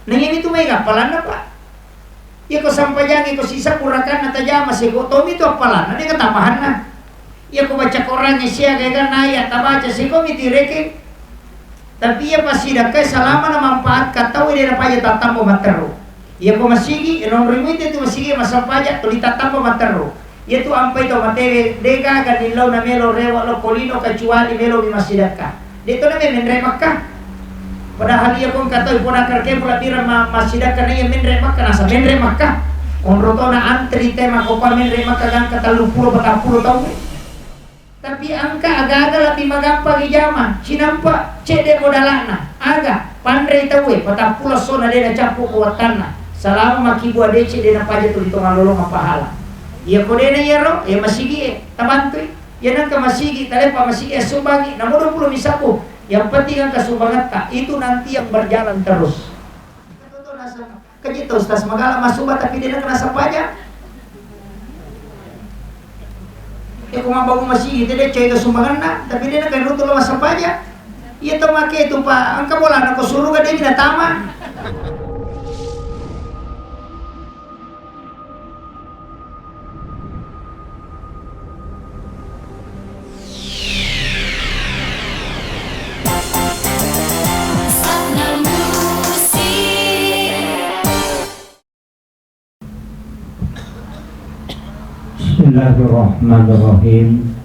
Nangyan itu may kapalan na pa. Iya ko sampayang ko sisa kurakan na tajama si Gotomi itu apalan. Ano yung katamahan na? Iya ko baca Qurannya siya kaya kan naya tabaca si Gomi direke. Tapi iya pasidakay salama na manfaat kataw ide na paya tatambo matero. Iya ko masigi enong rimite itu masigi masampaja tuli tatambo matero. Iya tu ampai to mate dega kanilaw na melo rewa lo polino kecuali melo bimasidaka. Dito na may menremak ka. Padahal iya kong katoy po nakarke mula tira masidaka na iya menremak ka. Nasa menremak ka. Kung roto na antri tema ko pa menremak ka gang katalupulo batapulo tau. Tapi angka aga-aga lebih magampang ijama. Sinampa cede modalana. Aga pandai tau patapulo sona dena capu kuatanna. Salama makibu adece dena paja tu ditong alolong pahala. Iya kodena iya ro, iya masigi tabantui. Iya nangka masigi talepa masigi sumbagi. Namun 20 misapu. Yang penting angka sumbangan ka itu nanti yang berjalan terus. Kejito Ustaz magala masuba tapi dia kena sapaja. Ya kung mabago masigi dia cai ka sumbangan na tapi dia kena ruto lo sapaja. Iya to make itu pa angka bola na ko suruga dia binatama. Bismillahirrahmanirrahim.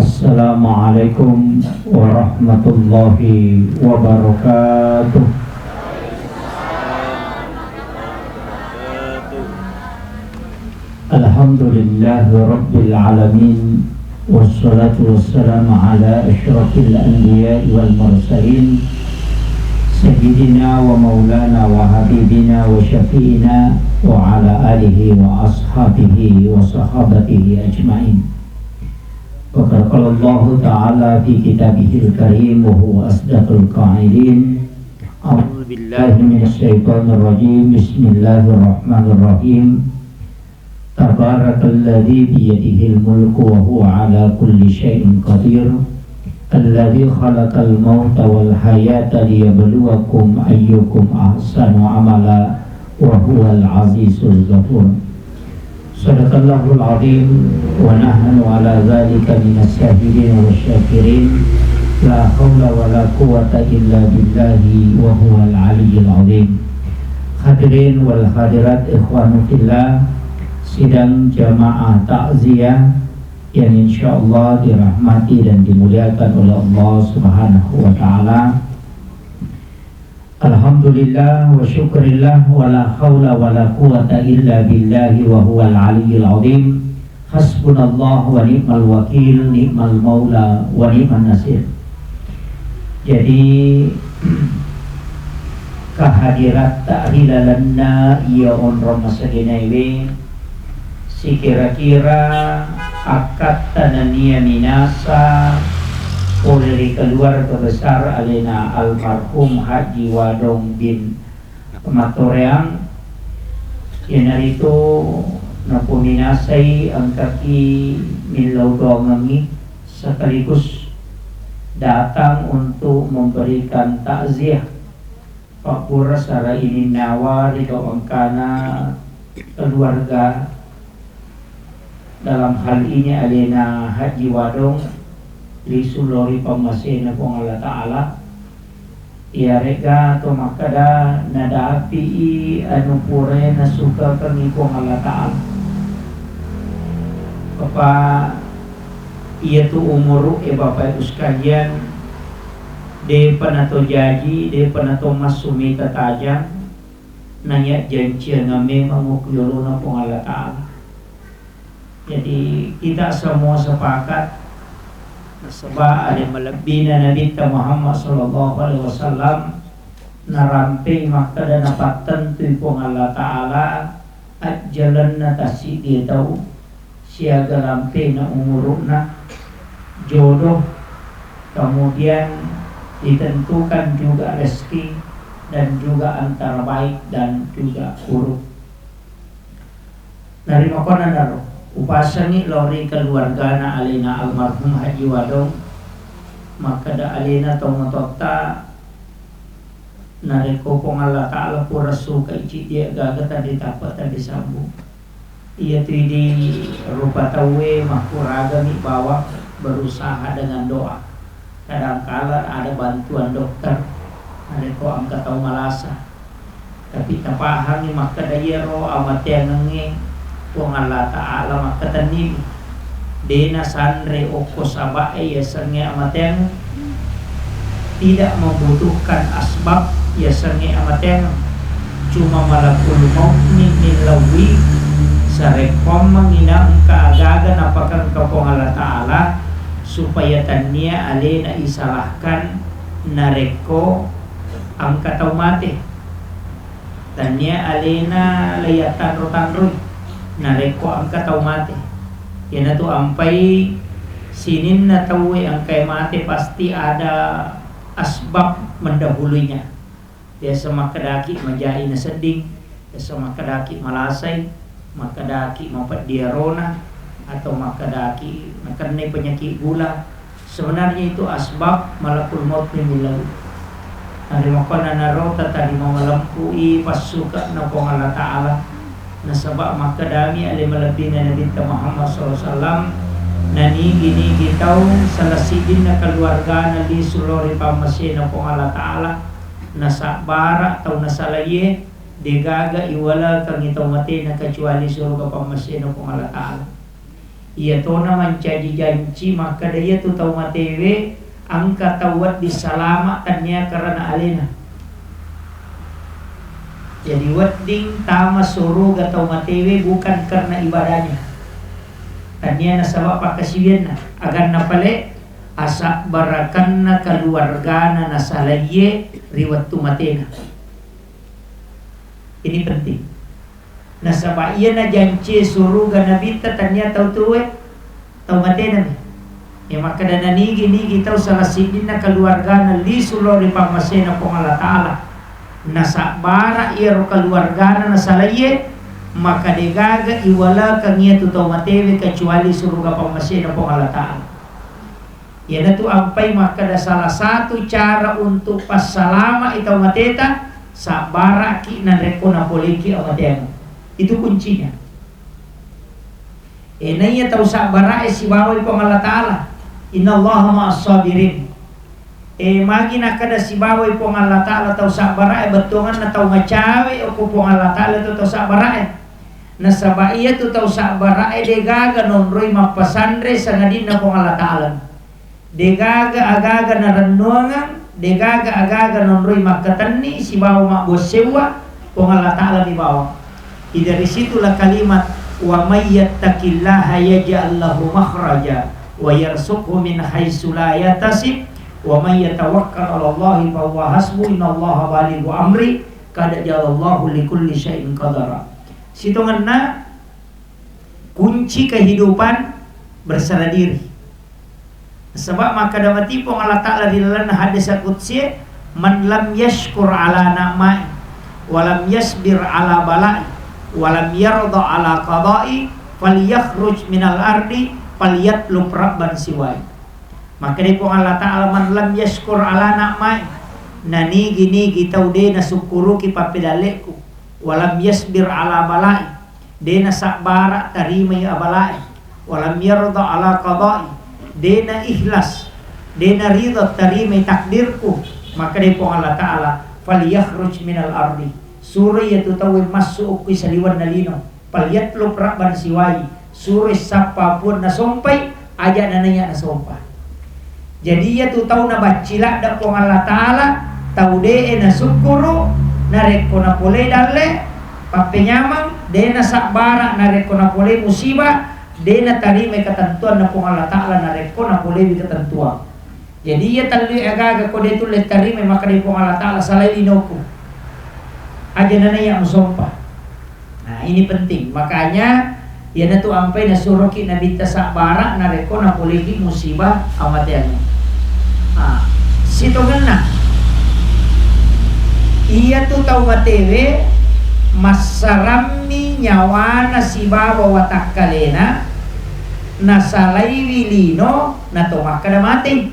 Assalamualaikum warahmatullahi wabarakatuh. Alhamdulillahi rabbil alamin. Wassalatu wassalamu ala asyrafil anbiya'i wal mursalin Sayyidina wa maulana wa habibina wa syafi'ina wa ala alihi wa ashabihi wa sahabatihi ajma'in. Wa qala Allah ta'ala fi kitabihil karim wa huwa asdaqul qa'ilin. A'udzu billahi minasy syaithanir rajim. Bismillahirrahmanirrahim. Tabarakalladzi biyadihil mulku wa huwa ala kulli syai'in qadir. Alladzi khalaqal mauta wal hayata liyabluwakum ayyukum ahsanu amala wa huwal azizul ghafur. Sadaqallahul azim wa nahnu ala dzalika minas syahidin wasyakirin. La haula wala quwwata illa billahi wa huwal aliyyil azim. Hadirin wal hadirat ikhwanu fillah, sidang jamaah takziah yang insyaallah dirahmati dan dimuliakan oleh Allah Subhanahu wa taala. Alhamdulillah wa syukrillah wa la haula wa la quwata illa billahi wa huwal aliyyil azim. Hasbunallah wa ni'mal wakil, ni'mal maula wa ni'man nasir. Jadi kehadirat ta'hilalanna ya on Ramasadinaiwe si kira-kira akad tanania minasa oleh keluarga besar alena almarhum Haji Wadong bin Matoreang yang itu napu minasai angkaki milau dongangi sekaligus datang untuk memberikan takziah Pakpura secara ini nawa didoangkana keluarga. Dalam hal ini alena Haji Wadong lisulori pamasena pong Allah Ta'ala ya rega to makada nadapi anu pure nasuka kami pong Allah Ta'ala Papa iya tu umuru bapak sekalian de panato jaji de panato masumi tatajang nanya janji ngame mangukyolo pong Allah Ta'ala. Jadi kita semua sepakat sebab ada melebih Nabi Muhammad sallallahu alaihi wasallam narampe maka dan dapat tentu pun Allah Ta'ala ajalan natasi dia tahu siaga rampe na umuruna jodoh, kemudian ditentukan juga rezeki dan juga antara baik dan juga buruk. Dari makona naro upasani lori keluargana alina almarhum Haji Wadong maka da alina tong tota nareko pong Allah Ta'ala pura suka ichi dia gaga tadi dapat tadi sambung. Ia tu di rupa tawe mahkuraga mi bawa berusaha dengan doa. Kadangkala ada bantuan dokter, nareko angka tahu malasa. Tapi tak pahami maka daya roh amat yang ngenge pong Allah Ta'ala maka tani dena sandre oko sabae ya senge amat yang tidak membutuhkan asbab ya senge amat yang cuma malakul maut ni nilawi sarekom menghina engka agagan apakah engkau pong Allah Ta'ala supaya tania alena isalahkan nareko angka tau mati tania alena layatan rotanroy nareko angka tau mati yana tu ampai sinin na tawe angka mati pasti ada asbab mendahulunya. Biasa makadaki majai na seding, biasa makadaki malasay, makadaki mapat diarona, atau makadaki karena penyakit gula. Sebenarnya itu asbab malakul maut milau. Hari makana narota tadi mamalampui pasuka na pong Allah Ta'ala. Nasabak makadami ali malabina Nabi Muhammad SAW. Nani gini gitaw salasidin na keluarga na li sulori pamasya na pong Allah Ta'ala. Nasa bara atau nasa laye degaga iwala kang itaw mati na kecuali surga pamasya na pong Allah Ta'ala. Iya to naman jadi janji maka daya tu tau matewe angka tawat disalamatkannya karena alena. Jadi wedding tama surga tau matewe bukan karena ibadahnya. Tanya nasabak pakasiyan na agar napale asa barakan na keluarga na nasalaye riwat tumatena. Ini penting. Nasabak iya na janji surga nabita tanya tau tuwe tau matena ni. Ya maka dana nigi tau salah sidin na keluarga na li sulori pamasena pong Allah Ta'ala. Nasa bara iya ro keluarga na nasalaye maka degaga iwala kang iya tu tau matewe kecuali surga pamasena pong Allah Ta'ala. Ya na tu ampai maka da salah satu cara untuk pasalama itau mateta sa bara ki na reko na poliki amatemo. Itu kuncinya. Enaya tahu sabara si bawai pong Allah Ta'ala. Inna Allah ma'as sabirin. Magi nakada si bawai pong Allah Ta'ala tahu sabara betungan na tahu macawe o pong Allah Ta'ala tu tahu sabara nasabaiya tu tahu sabara degaga nonroy mapasandre sangadin na pong Allah Ta'ala. Degaga agaga na renungan, degaga agaga nonroy makatani si bawai makbosewa pong Allah Ta'ala di bawah. Dari situlah kalimat wa may yattaqillaha yaj'al lahu makhraja wa yarzuqhu min haitsu la yahtasib wa may yatawakkal 'ala Allahi fa huwa hasbuh innallaha balighu amri qad ja'alallahu likulli syai'in qadara. Situnganna kunci kehidupan berserah diri. Sebab maka damati pong Allah Ta'ala di dalam hadis qudsi man lam yashkur ala na'mai wa lam yasbir ala bala'i walam yarda ala qada'i falyakhruj minal ardi falyatlub rabban siwai. Maka di pong Allah Ta'ala man lam yashkur ala na'mai nani gini gitau de na sukuru ki papidaleku walam yasbir ala balai de na sabara tarimai abalai walam yarda ala qada'i de na ikhlas de na ridha tarimai takdirku maka di pong Allah Ta'ala falyakhruj minal ardi suri yaitu tahu masuk ke saliwan nalino paliat lo praban siwai suri sapapun na sompai aja nananya na sompa. Jadi ya tu tahu na bacila da pong Allah Ta'ala tahu de na sukuru na reko na pole dalle papenyamang de na sabara na reko na pole musibah de na tarime ketentuan na pong Allah Ta'ala na reko na pole ketentuan. Jadi ya tali agaga ko de tu le tarime maka de pong Allah Ta'ala salai linoku aja nana yang musompa. Nah ini penting. Makanya ya natu ampai na suroki nabi tasabara na reko na poliki musibah amat yang. Sito ngena. Iya tu tau matewe masarami nyawana si bawa watakkalena nasalai wilino na tomak kada mati.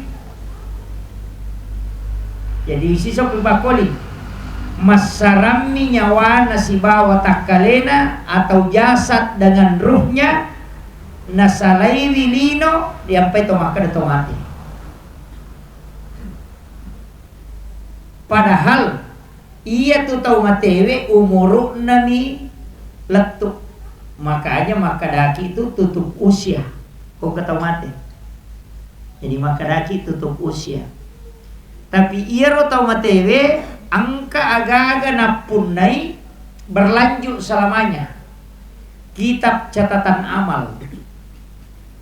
Jadi sisok bakoli masarami nyawa si bawa takalena atau jasad dengan ruhnya nasalai wilino diampai to maka to mati. Padahal ia tu tahu matewe umuru nami letuk, makanya maka daki itu tutup usia kok ketau mati. Jadi maka daki tutup usia. Tapi ia ro tahu matewe angka aga-aga napunai berlanjut selamanya. Kitab catatan amal.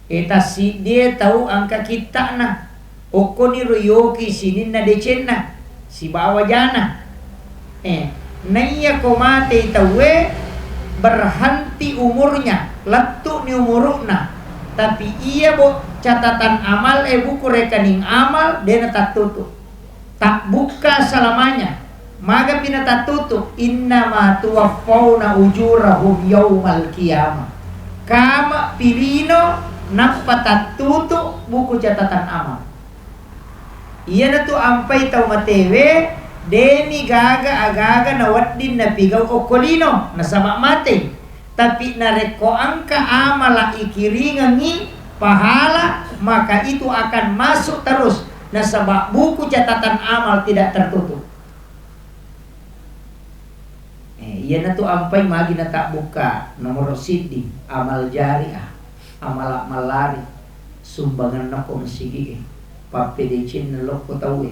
Eta si dia tahu angka kita na. Okoni royoki sinin na decena. Si bawa jana. Naya komate tawe berhenti umurnya. Letuk ni umurukna. Tapi ia bo catatan amal buku rekening amal dia tak tutup. Tak buka selamanya. Maka pinata tutup innama tuwaffawna ujurahum yaumal qiyamah. Kama pilino napata tutup buku catatan amal. Iya na tu ampai tau matewe demi gaga agaga na waddin na pigaw okolino na sama mate. Tapi nareko angka amala ikiringangi pahala maka itu akan masuk terus. Nah sebab buku catatan amal tidak tertutup. Iya na tu ampai magi na tak buka nomor sidi amal jariah amal lari sumbangan na kong sige papedecin na loko tawe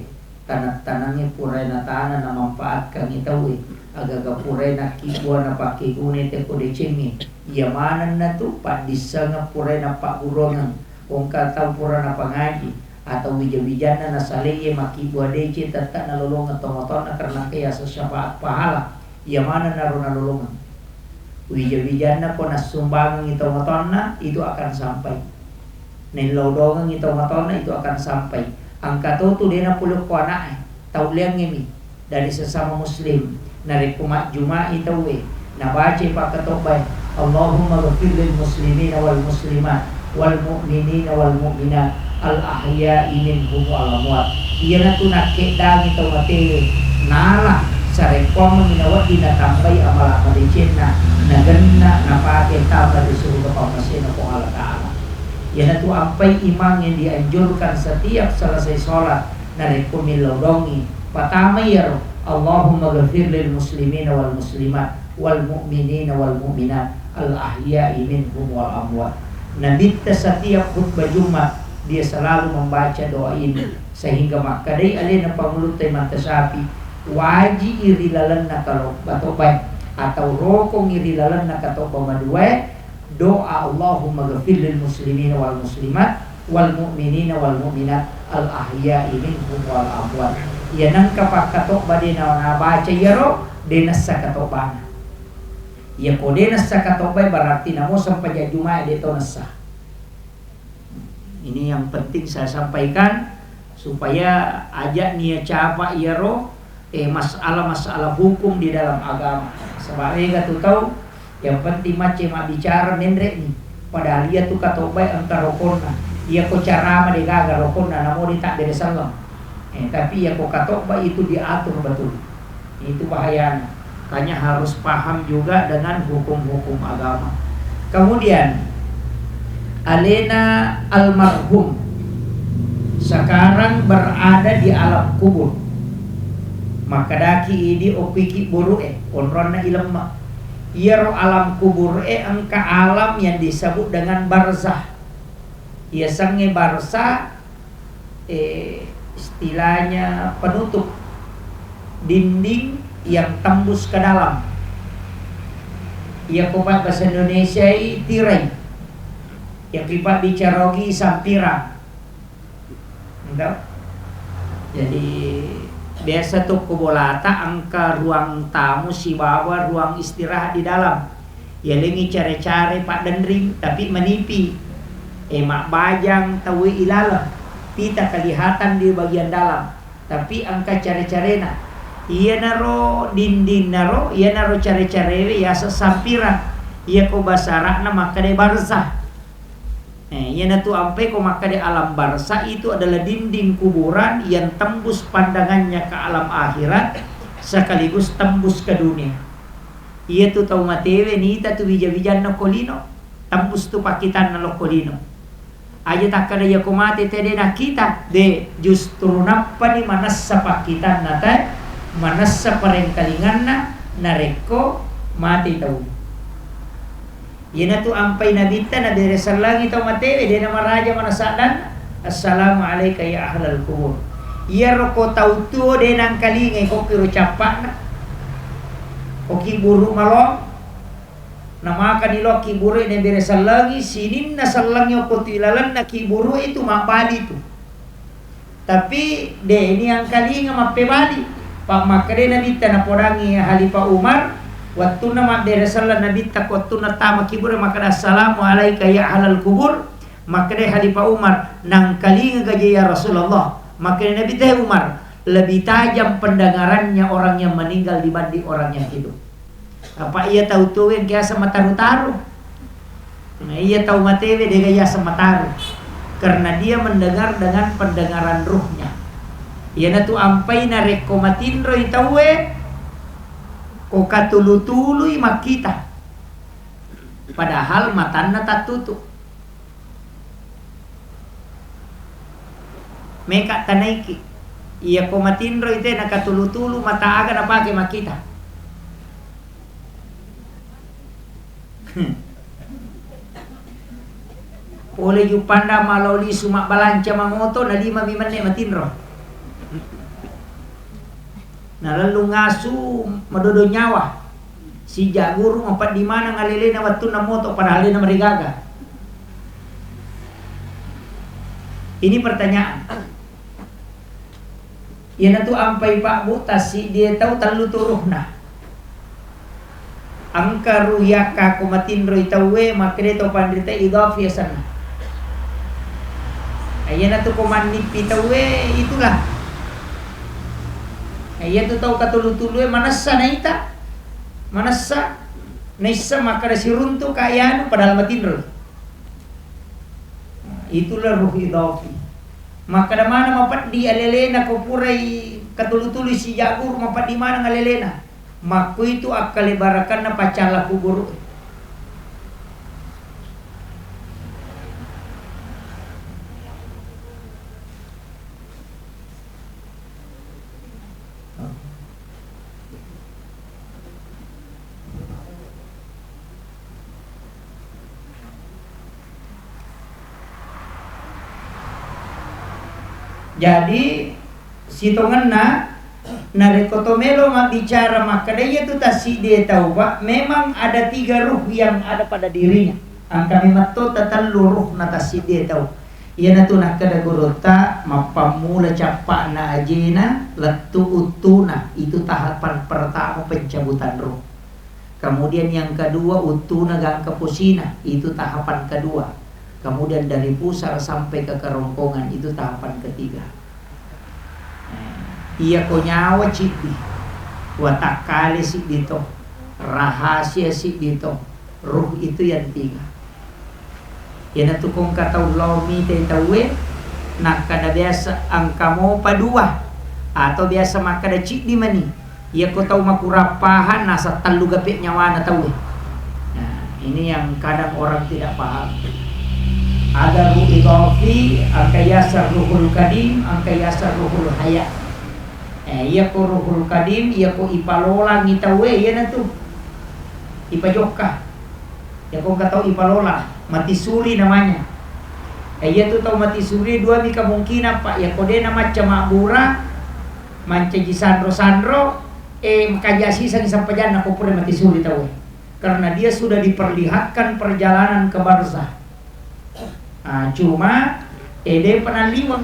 tanang-tanangnya puray na tanah na manfaatkan itawe agaga puray na kibwa na pakikune te kodecemi yamanan na tu padisa nga puray na paurongan kung kataw pura na pangaji atau wija-wijana na saleye makibwa dece tatak na lolongan tomoton na karena kaya sa syafaat pahala yamanan na ron na lolongan wija-wijana po na sumbangan ito matona itu akan sampai nilodongan ito matona itu akan sampai angka tutu din na pulok ko anak tauliang ngimi dari sesama muslim narikumat juma ito nabaca pakatobay Allahumma ghafir lil muslimin wal muslimat wal mu'minin wal mu'minat al ahya'i minhum wal amwat. Iya na tu nakidang ito mate nala sa rekom minawat dinatambay amal amadicin na naganna napake tama di surga pamasin na kung Allah Ta'ala. Yan na tu ampay imam yang dianjurkan setiap selesai sholat na rekomilodongi patamay yaro Allahumma ghafir lil muslimin wal muslimat wal mu'minin wal mu'minat al ahya'i minhum wal amwat. Nabita setiap khutbah Jumat dia selalu membaca doa ini sehingga makadai alin na pamulutai mata sapi waji irilalan na kalau batobay atau rokong irilalan na katoba maduwe doa Allahumma ghafir lil muslimin wal muslimat wal mu'minin wal mu'minat al ahya'i minhum wal amwat. Yan ang kapag katoba din na baca yaro dinas sa katoba na. Ya ko dinas sa katoba berarti namo sampai Jumat dito nasa. Ini yang penting saya sampaikan supaya ajak nia capa iaro masalah-masalah hukum di dalam agama. Sebab mereka tu tahu yang penting macam bicara mendrek ni. Padahal dia tu katobai angka rokona. Ia ko cara de gaga rokona namo di tak dari salam. Tapi yang ko katobai itu diatur betul. Itu bahayanya. Makanya harus paham juga dengan hukum-hukum agama. Kemudian alena almarhum sekarang berada di alam kubur. Maka daki ini opiki buru onrona ilmu. Ia alam kubur angka alam yang disebut dengan barzah. Ia sange barzah istilahnya penutup dinding yang tembus ke dalam. Ia kupat bahasa Indonesia tirai. Yang kipat bicarogi sampira. Entah? Jadi biasa tuh kubolata angka ruang tamu si bawa ruang istirahat di dalam. Ya lengi care-care pak dendring tapi menipi. Mak bajang tawi ilalam. Tidak kelihatan di bagian dalam. Tapi angka care-carena. Iya naro dinding naro, iya naro care-care ya sesampiran. Iya ko basarakna maka de barzah. Iya na tu ampai ko maka di alam barzah itu adalah dinding kuburan yang tembus pandangannya ke alam akhirat sekaligus tembus ke dunia. Ia tu tahu matewe nita tu bija-bijan no kolino, tembus tu pakitan na lokolino. Aja tak kada ya komate tede na kita de justru napa ni manassa pakitan na tay, manassa parengkalingan na nareko mati tahu. Yana tu ampai nabita na beresal langi tahu matewe de nama raja manasadan. Assalamualaikum ya ahlal kubur. Ia roko tahu tu de nang kalingai ko kiro capak na. Oki buru malong nama kanilo ki buru ne beresal lagi sinin na salangyo ko tilalan na ki buru itu mapali tu. Tapi de ini ang kalinga mapebali. Pak makade nabita na podangi Halifa Umar waktu nama beresal nabita waktu na tama ki buru makada assalamualaikum ya ahlal kubur. Makade Halifa Umar nang kalinga gajaya Rasulullah. Makade nabita Umar lebih tajam pendengarannya orang yang meninggal dibanding orang yang hidup. Apa ia tahu tuh yang kaya sama taruh-taruh? Nah, ia tahu matewe dia kaya sama taruh. Karena dia mendengar dengan pendengaran ruhnya. Ia na tu ampai na rekomatindro itawe ko katulu-tului makita. Padahal matana tak tutup. Meka tanaiki. Ia komatindro ite na katulu-tulu mata aga na pake makita. Oleh jupanda maloli sumak balanca mangoto na lima mimane matinro. Na lalu ngasu madodo nyawa. Si jaguru mapat di mana ngalele na watu na moto padahal na marigaga. Ini pertanyaan. Ia tu ampai Pak Butasi dia tahu talu turuhna. Angka ruyaka kumatinro itawe makre to pandrita idhafi sana. Ayana tu kumanip itawe itulah. Ayana tu tahu katulu-tulu manassa na ita. Manassa naisa makara siruntu kayaan padahal matinro. Itulah ruh idhafi. Maka da mana mapat di alelena ko purai katulu-tulu si jagur mapat di mana ngalelena. Maku itu akal ibarakan na pacala kubur. Jadi sitonganna narekotomelo mak bicara maka dia tu tasik dia tahu Pak memang ada 3 ruh yang ada pada dirinya. Angka mimato tatallu ruh na tasik dia tahu. Ia na tu nak kada gurota mapamula capak na ajena letu utuna itu tahapan pertama pencabutan ruh. Kemudian yang kedua utuna gang kepusina itu tahapan kedua. Kemudian dari pusar sampai ke kerongkongan itu tahapan ketiga. Ia ko nyawa citi, watak kali sik dito, rahasia sik dito, ruh itu yang 3. Yan tukong kataw lomi te tawe, nakada biasa angka mo padua, atau biasa makada cik di mani. Ia ko tahu makurapahan nasa talu gapi nyawa na tawe. Nah, ini yang kadang orang tidak paham. Ada ruh idhafi, angka yasar ruhul kadim, angka yasar ruhul hayat. Iya ko ruhul kadim, iya ko ipalola ngitawe, iya na tu. Ipajokka. Ya ko katau ipalola, mati suri namanya. Iya tu tahu mati suri 2 mi kemungkinan Pak. Ya ko de nama camabura, mancaji sandro-sandro, makajasi sang sampajan na ko pure mati suri tahu. Karena dia sudah diperlihatkan perjalanan ke barzah. Cuma dia pernah liwang,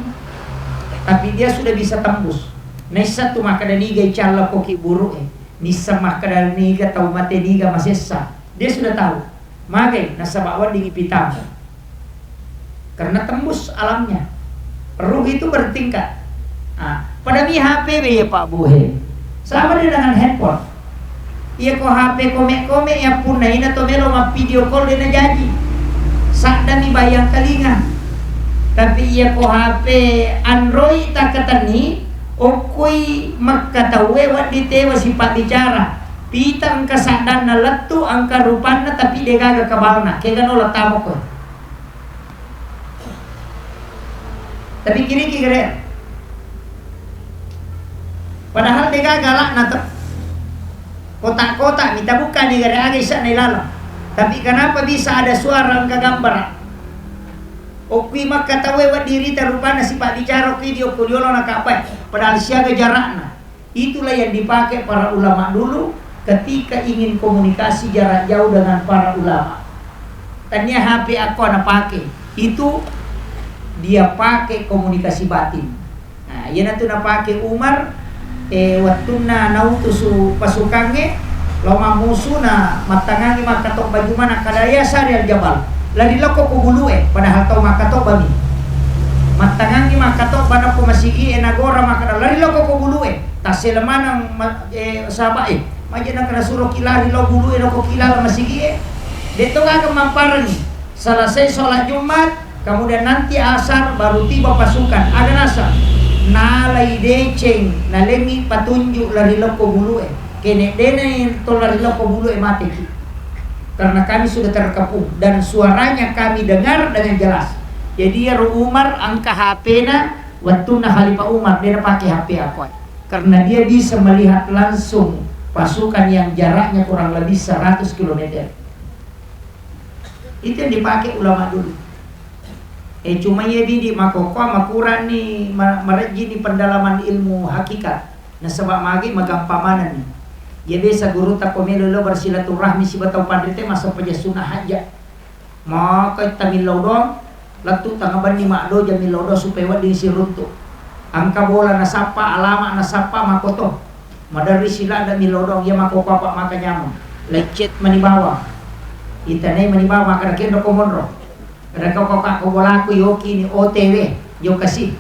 tapi dia sudah bisa tembus. Nisa tu makada niga icala koki buruk nisa makada niga tahu mate niga masessa. Dia sudah tahu. Magai nasa bawa di pitam. Karena tembus alamnya. Ruh itu bertingkat. Pada mi HP ya Pak Buhe. Sama dia dengan handphone. Ia ko HP kome-kome ya pun na ina to melo ma video call dia na jaji. Sakda mi bayang kalinga. Tapi ia ko HP Android tak katani Okui makatawe wat ditewa sifat bicara. Pita angka sadan na letu angka rupana tapi dia gagal kabalna. Kaya gano'n tamo ko. Tapi kini kira. Padahal dia gagal na to. Kotak-kotak minta bukan dia gara agak isa nilalang. Tapi kenapa bisa ada suara angka gambar? Okui makatawe wat diri terupana sifat bicara okui dia kuliolo na kapai. Padahal siaga jarakna. Itulah yang dipakai para ulama dulu ketika ingin komunikasi jarak jauh dengan para ulama. Tanya HP aku anak pakai. Itu dia pakai komunikasi batin. Nah, ia nanti nak pakai Umar waktu na nautusu pasukannya loma musuh na matangangi makatok baju mana kadaya sari al jabal. Lari loko ko gulue padahal tau makatok bami. Matangangi makatok bana ko masigi enagora makada lari loko ko gulue. Taselemanang sahabat Maja kena suruh kilari lo bulu ko kilala masigi deto ka mamparan selesai sholat Jumat kemudian nanti asar baru tiba pasukan ada nasa nalai deceng nalemi patunjuk lari lo ko bulu kene dene to lari lo ko bulu mati karena kami sudah terkepung dan suaranya kami dengar dengan jelas. Jadi ya Umar angka HP na waktu na Khalifah Umar dia pakai HP aku karena dia bisa melihat langsung pasukan yang jaraknya kurang lebih 100 km. Itu yang dipakai ulama dulu. Cuma ya bidi makoko makuran ni mereji ni pendalaman ilmu hakikat. Nah sebab magi magampamanan ni. Ya biasa guru tak komelo lo bersilaturahmi si batau pandite masa peja sunah haja. Maka tamil dong latu tangaban ni makdo jamil do supaya wadi si runtuh. Angka bola nasapa alama nasapa makoto. Madari sila ada milodong ya mako papa maka nyamon lecet manibawa itane manibawa kada kendo komonro kada kau kau bola aku yoki ni OTW yo kasih.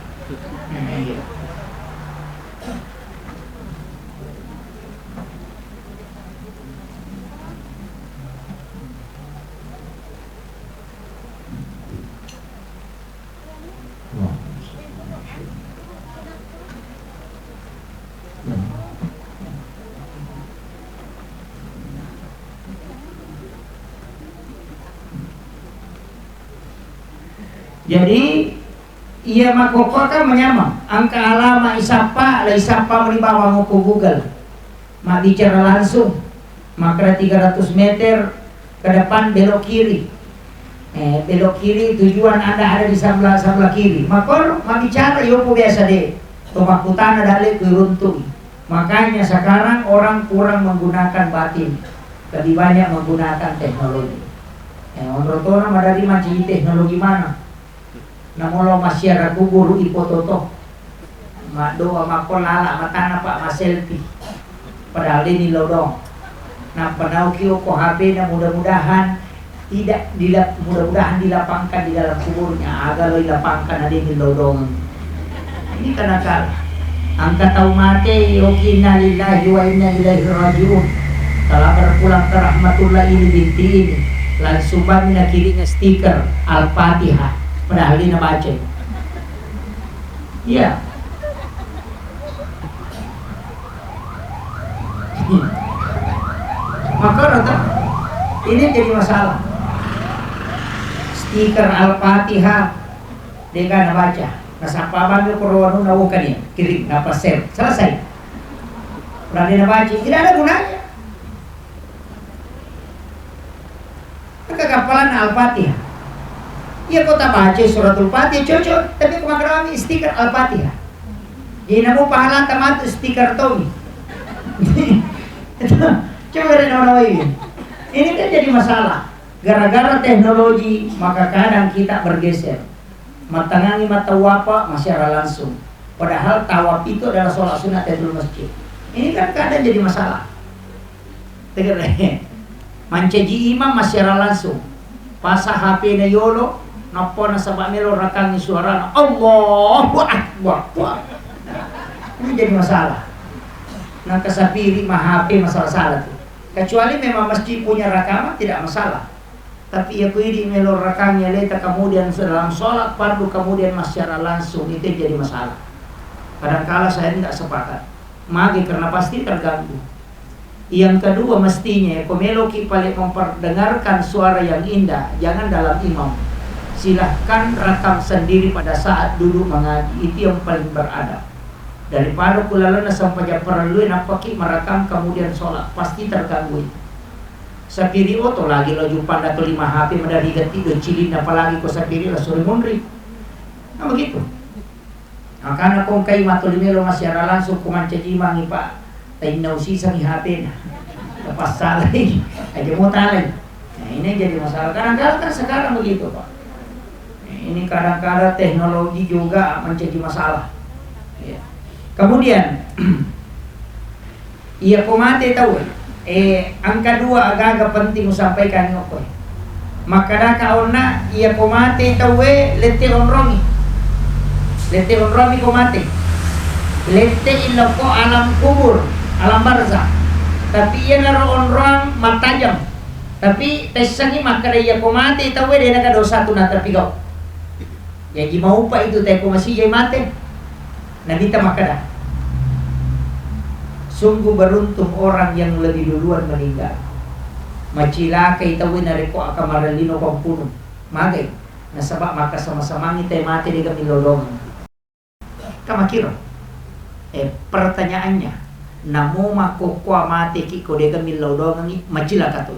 Jadi ia makokaka menyamang angka alama isapa la isapa menibawa nguku Google mak bicara langsung maka 300 meter ke depan belok kiri belok kiri tujuan anda ada di sebelah kiri makor mak bicara yoko biasa deh tomakutan ada le keruntung. Makanya sekarang orang kurang menggunakan batin lebih banyak menggunakan teknologi menurut orang dari macam teknologi mana namolo masyarakat guru ipototo doa makon lala matana pak selfie padahal ini lodong nah penauki ko HP na mudah-mudahan tidak mudah-mudahan dilapangkan di dalam kuburnya agar lo dilapangkan ada di lodong ini karena angka tau mati inna lillahi wa inna ilaihi rajiun telah berpulang ke rahmatullah ini binti ini langsung bami na kiri stiker Al-Fatihah padahal dia baca. Iya. Maka rata ini jadi masalah. Stiker Al-Fatihah dia kan baca. Nasapa bang korwanu nawukan ya, kirim napa share. Selesai. Padahal dia baca, tidak ada gunanya. Kekapalan Al-Fatihah. Iya kota baca suratul Fatihah cocok, tapi kemarin stiker Al-Fatihah. Jadi namu pahala tamat stiker Tommy. Coba dari orang lain. Ini kan jadi masalah. Gara-gara teknologi maka kadang kita bergeser. Matangangi mata wapa masyarakat langsung. Padahal tawaf itu adalah sholat sunat di masjid. Ini kan kadang jadi masalah. Tegar mancaji imam masyarakat langsung. Pasah HP na yolo. Napa na sabak melo rakangi suara Allahu Akbar. Ini jadi masalah. Nah kasapiri mah HP masalah salah tuh. Kecuali memang masjid punya rakaman tidak masalah. Tapi ya kuidi melo rakangnya leta kemudian dalam sholat fardu kemudian masyarakat langsung itu jadi masalah. Kadangkala saya tidak sepakat. Magi karena pasti terganggu. Yang kedua mestinya komeloki paling memperdengarkan suara yang indah, jangan dalam imam. Silahkan rekam sendiri pada saat duduk mengaji, itu yang paling beradab. Daripada kulalana sampai perlu napaki merekam kemudian sholat, pasti terganggu. Sapiri oto lagi lo jumpa dato 5 HP medali ganti dan cilin apalagi ko sapiri lah sore munri. Nah begitu. Nah, karena kung kay matulimelo masyara langsung kumanca jimangi pak. Tayo na usisang ihapin. Lepas salay. Aja mo talay. Nah ini jadi masalah. Kadang-kadang kan sekarang begitu pak. Ini kadang-kadang teknologi juga menjadi masalah. Ya. Kemudian, iya kumate tahu. Ang kedua agak penting sampaikan ko. Makada kauna iya kumate tahu lete onrongi. Lete onrongi kumate. Lete iloko alam kubur, alam barzah. Tapi iya naro onrong matajam. Tapi tesangi makada iya kumate tahu dia nak dosa tu na terpigau. Ya gimau pa itu teko masih jay mate. Nabita makada. Sungguh beruntung orang yang lebih duluan meninggal. Macilaka itawi nareko akamaralino kong puno. Magay. Nasabak maka sama-sama ngitay mati di kami lolongan. Kamakiro. Pertanyaannya. Namo makukwa mati kiko di kami lolongan macilaka to.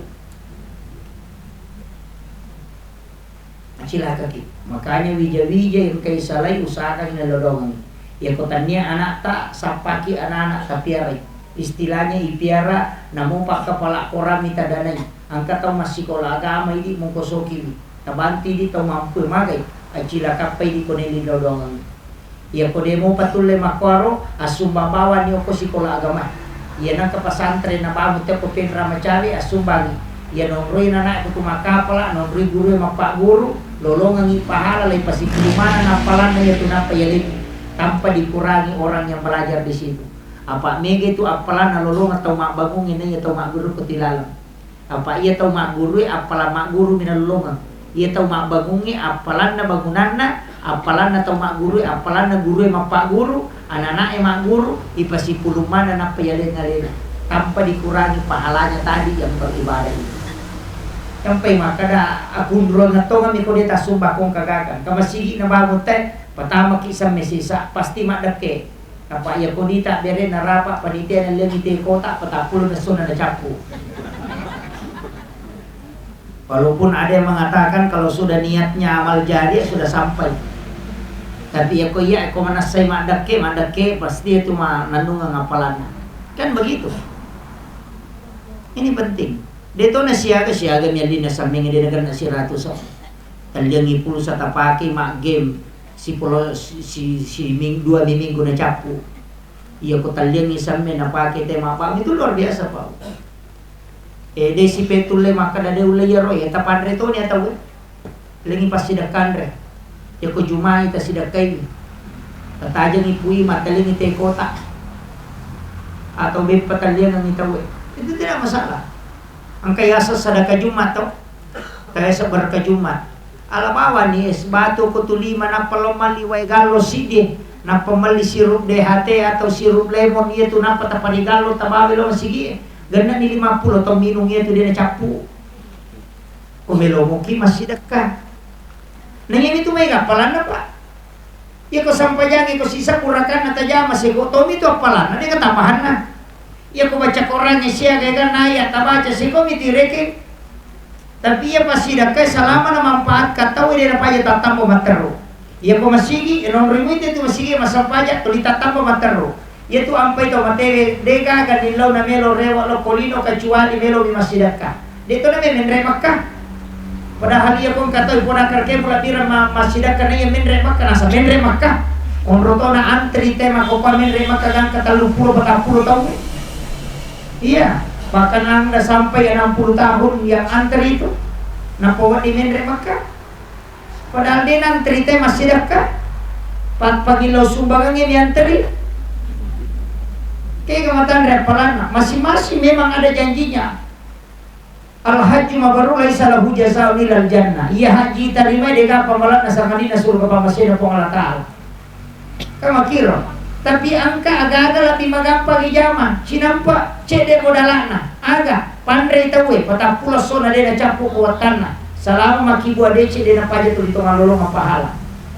Macilaka ki. Makanya wija-wija yang kay salay usahakan na lolongan. Ya kotannya anak tak sapaki anak-anak tapiaray. Istilahnya ipiara namun pak kepala koram ita danay. Angka tau masih kola agama ini mengkosoki. Nabanti di tau mampu magay. Acila kapay di koneli dodongan. Ya kode mo patulay makwaro asumba bawa ni oko si kola agama. Ya nang kapasantren na bamu te ko penra macari asumbagi. Ya nongroi na ko tumakapala nongroi guru mapak guru lolongan ipahala lay pasikulumana na palan na tunapa yalip. Tanpa dikurangi orang yang belajar di situ. Apa mega itu apalah nalolong atau mak bangun ini atau mak guru ketilalang. Apa ia tahu mak guru apalah mak guru minalolongan. Ia tahu mak bangungi apalah na bangunanna apalah na tahu mak guru apalah na guru mak pak guru anak-anak mak guru ipasi pulumana na payaleng-aleng. Tanpa dikurangi pahalanya tadi yang beribadah itu. Sampai makada aku ndro ngato kami ko dia tasumba kong kagakan. Kamasigi na bangun teh pertama kisah mesisa pasti mak deke. Apa ya kodita bere narapa panitia na lagi te kota patapulo na suna na capu. Walaupun ada yang mengatakan kalau sudah niatnya amal jadi sudah sampai. Tapi ya ko iya ko manasay mak deke pasti itu mah nandungan ngapalanna. Kan begitu. Ini penting. Dito na siaga miyali na sa mingi dinagan na si Ratu sa. Talyangi pulo sa tapaki mak game. Si 2 minggu na capu. Iya ko talyang isame na pakai tema pam itu luar biasa pa. De si petule maka dade ulayaro ya tapadre to ni ataw. Lengi pas sidakandre. Ya ko jumai ta sidakai. Tatajang ipui mataling ite kota. Atau be patalyang ang itaw. Itu tidak masalah. Ang kaya sa sadaka Jumat to. Kaya sa barka Jumat. Alabawa ni es batu kutulima na palomali way galo sidi na pamali sirup DHT atau sirup lemon itu na patapani galo tababelo sige ganda ni 50 atau minum itu dia na capu kumelo mo ki masih dekat nangin itu may kapalan na pa ya ko sampayan ko sisa kurakan na tajama sigo tomi itu apalan na katapahan na ya ko baca Quran siya kaya na ya tabaca sigo mitireke. Tapi ia pasti dah kai selama na manfaat kata we dia pajak tatambo matero. Ia ko masigi enon rimit itu masigi masa pajak tuli tatambo matero. Ia tu ampai to matere dega kan dilau na melo rewa lo polino kecuali melo di masjidaka. Dito na menre Makkah. Padahal ia ko kata ipona karke pula tira masjidaka na ia menre Makkah nasa menre Makkah. On rotona antri tema ko pa menre Makkah kan kata 40 tahun. Iya. Bahkan anda sampai 60 tahun yang antri itu napawat di menre Makkah. Padahal dia antri teh masih dekat. Pagilo sumbangan ini antri. Kayak kematan repalana masing-masing memang ada janjinya. Al-haji mabrur laisa lahu jazaa'un ilal jannah. Iya haji terima dega pamalat nasangalina surga pamasena pong Allah Ta'ala. Kama kira Tapi angka agak-agak lebih magampang ijama. Sinampa cede modalana. Aga pandai tahu patah pula sona dia campur kuatanna. Selama maki buat dece dia nampaja tu itu ngalolong apa pahala.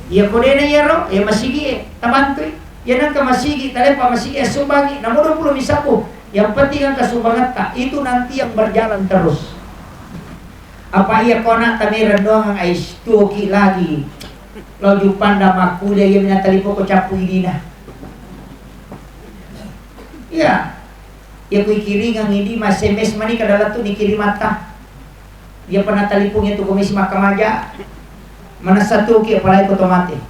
Ia kode na yero, masih gie tabantui. Ya nangka masih gie talepa masih gie sumbangi. Namun 20 misapu. Yang penting angka sumbangan tak itu nanti yang berjalan terus. Apa ia kona tameran doang ang ais tuki lagi. Lalu panda makuda ia minatali poko capu idina. Ya, ya kui kiringang ini mas SMS mani kadala tu dikirim mata. Dia pernah talipungnya tu komisi makamaja. Mana satu ki apalagi otomatis.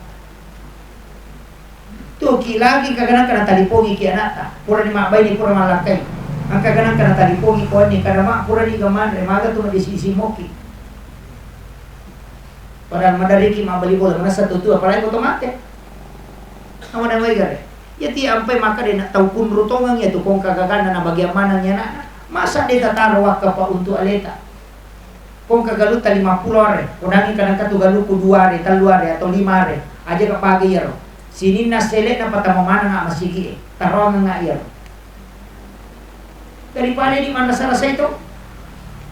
Tuki lagi kadang kena talipungi ki anak. Pura ni mak bayi ni pura malakai. Angka kadang kena talipungi ko ni kada mak pura ni gaman remaga tu di sisi moki. Padahal madari ki mak bali bola mana satu tu apalagi otomatis. Kamu dah mai gare. Ya ti ampai maka dia nak tahu pun rutongang ya tu kong kagagana na bagaimana nya nak. Masa dia taruh wakapa untuk aleta. Kong kagalut 50 are. Kudangi kadang katu galuku 2 are, 3 are atau 5 are. Aja ka pagi ya ro. Sini na sele na patama mana nga masigi. Taruh nga ya ro. Daripada di mana selesai itu?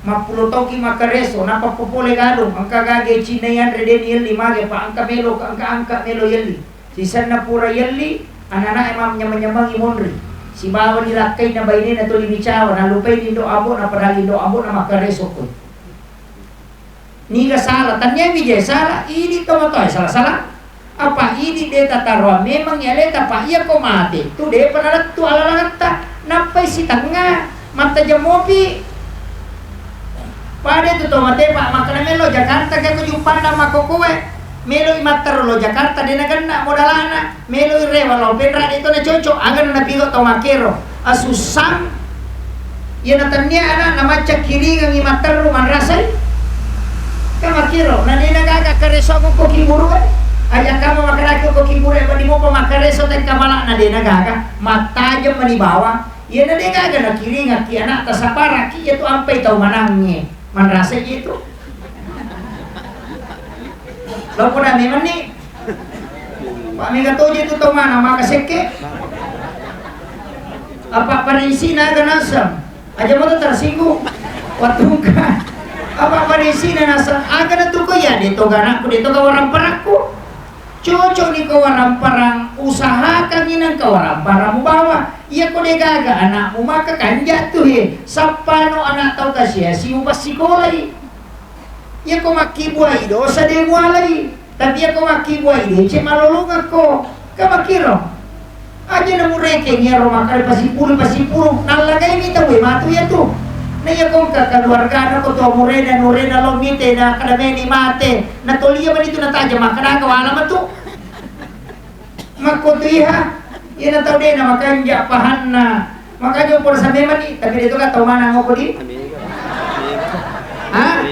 Mapulo toki makareso napa popole galung angka gage chinayan redeniel 5 pa angka melo angka melo yeli. Sisan na pura yeli. Anak-anak emang nyamang-nyamang imonri. Si bawa nilakai na baini na tuli bicawa na lupay nindo abo na padali do abo na makareso ko. Ni ka salah, tanya bijay salah, ini tomatoy salah-salah. Apa ini de tatarwa memang ya leta pa iya ko mati. Tu de panalat tu alalata nampay si tanga mata jamopi. Pade tu tomate pa makana melo Jakarta ka ko jumpa na makokuwe. Melo imatar lo Jakarta di nagana modalana melo irewa lo pedra itu na cocok agan na pigo to makero asusang ya natanya ana na maca kiri ng imatar lo manrasay ka makero na di nagaga kareso ko kiburu aja kamu makaraki ko kiburu ba di mo pa makareso tan kamala na di nagaga matajam manibawa ya na di gaga na kiri ng kiana ta sapara ki itu ampai tau manangnya manrasay itu. Lo pun dah memang ni, Pak Mega tu je tu tahu mana mak keseke. Apa parisi na ganasam, aja mau tu tersinggung. Waktu kan, apa parisi na nasam, agak tu ko ya dito ganak ko dito kawaran paraku. Cocok ni kawaran parang usahakan ni nang kawaran parang bawa. Iya ko degaga anak maka kanja tu he. Sapano anak tahu kasih si ubas sikolai. Ya ko makibuhay dosa de walay tapi ya ko makibuhay de che malulungan ko kamakiro aja na mureke ngero makal pasipuro nalagay mi tawe matu ya tu na ya ko keluarga na ko to murena lo mite na kadameni mate na toliya man itu na taja makana kawala matu makotiha ya na tawde na makanja pahanna makanya por sa meman ni tapi dito ka taw mana ngo ko di ha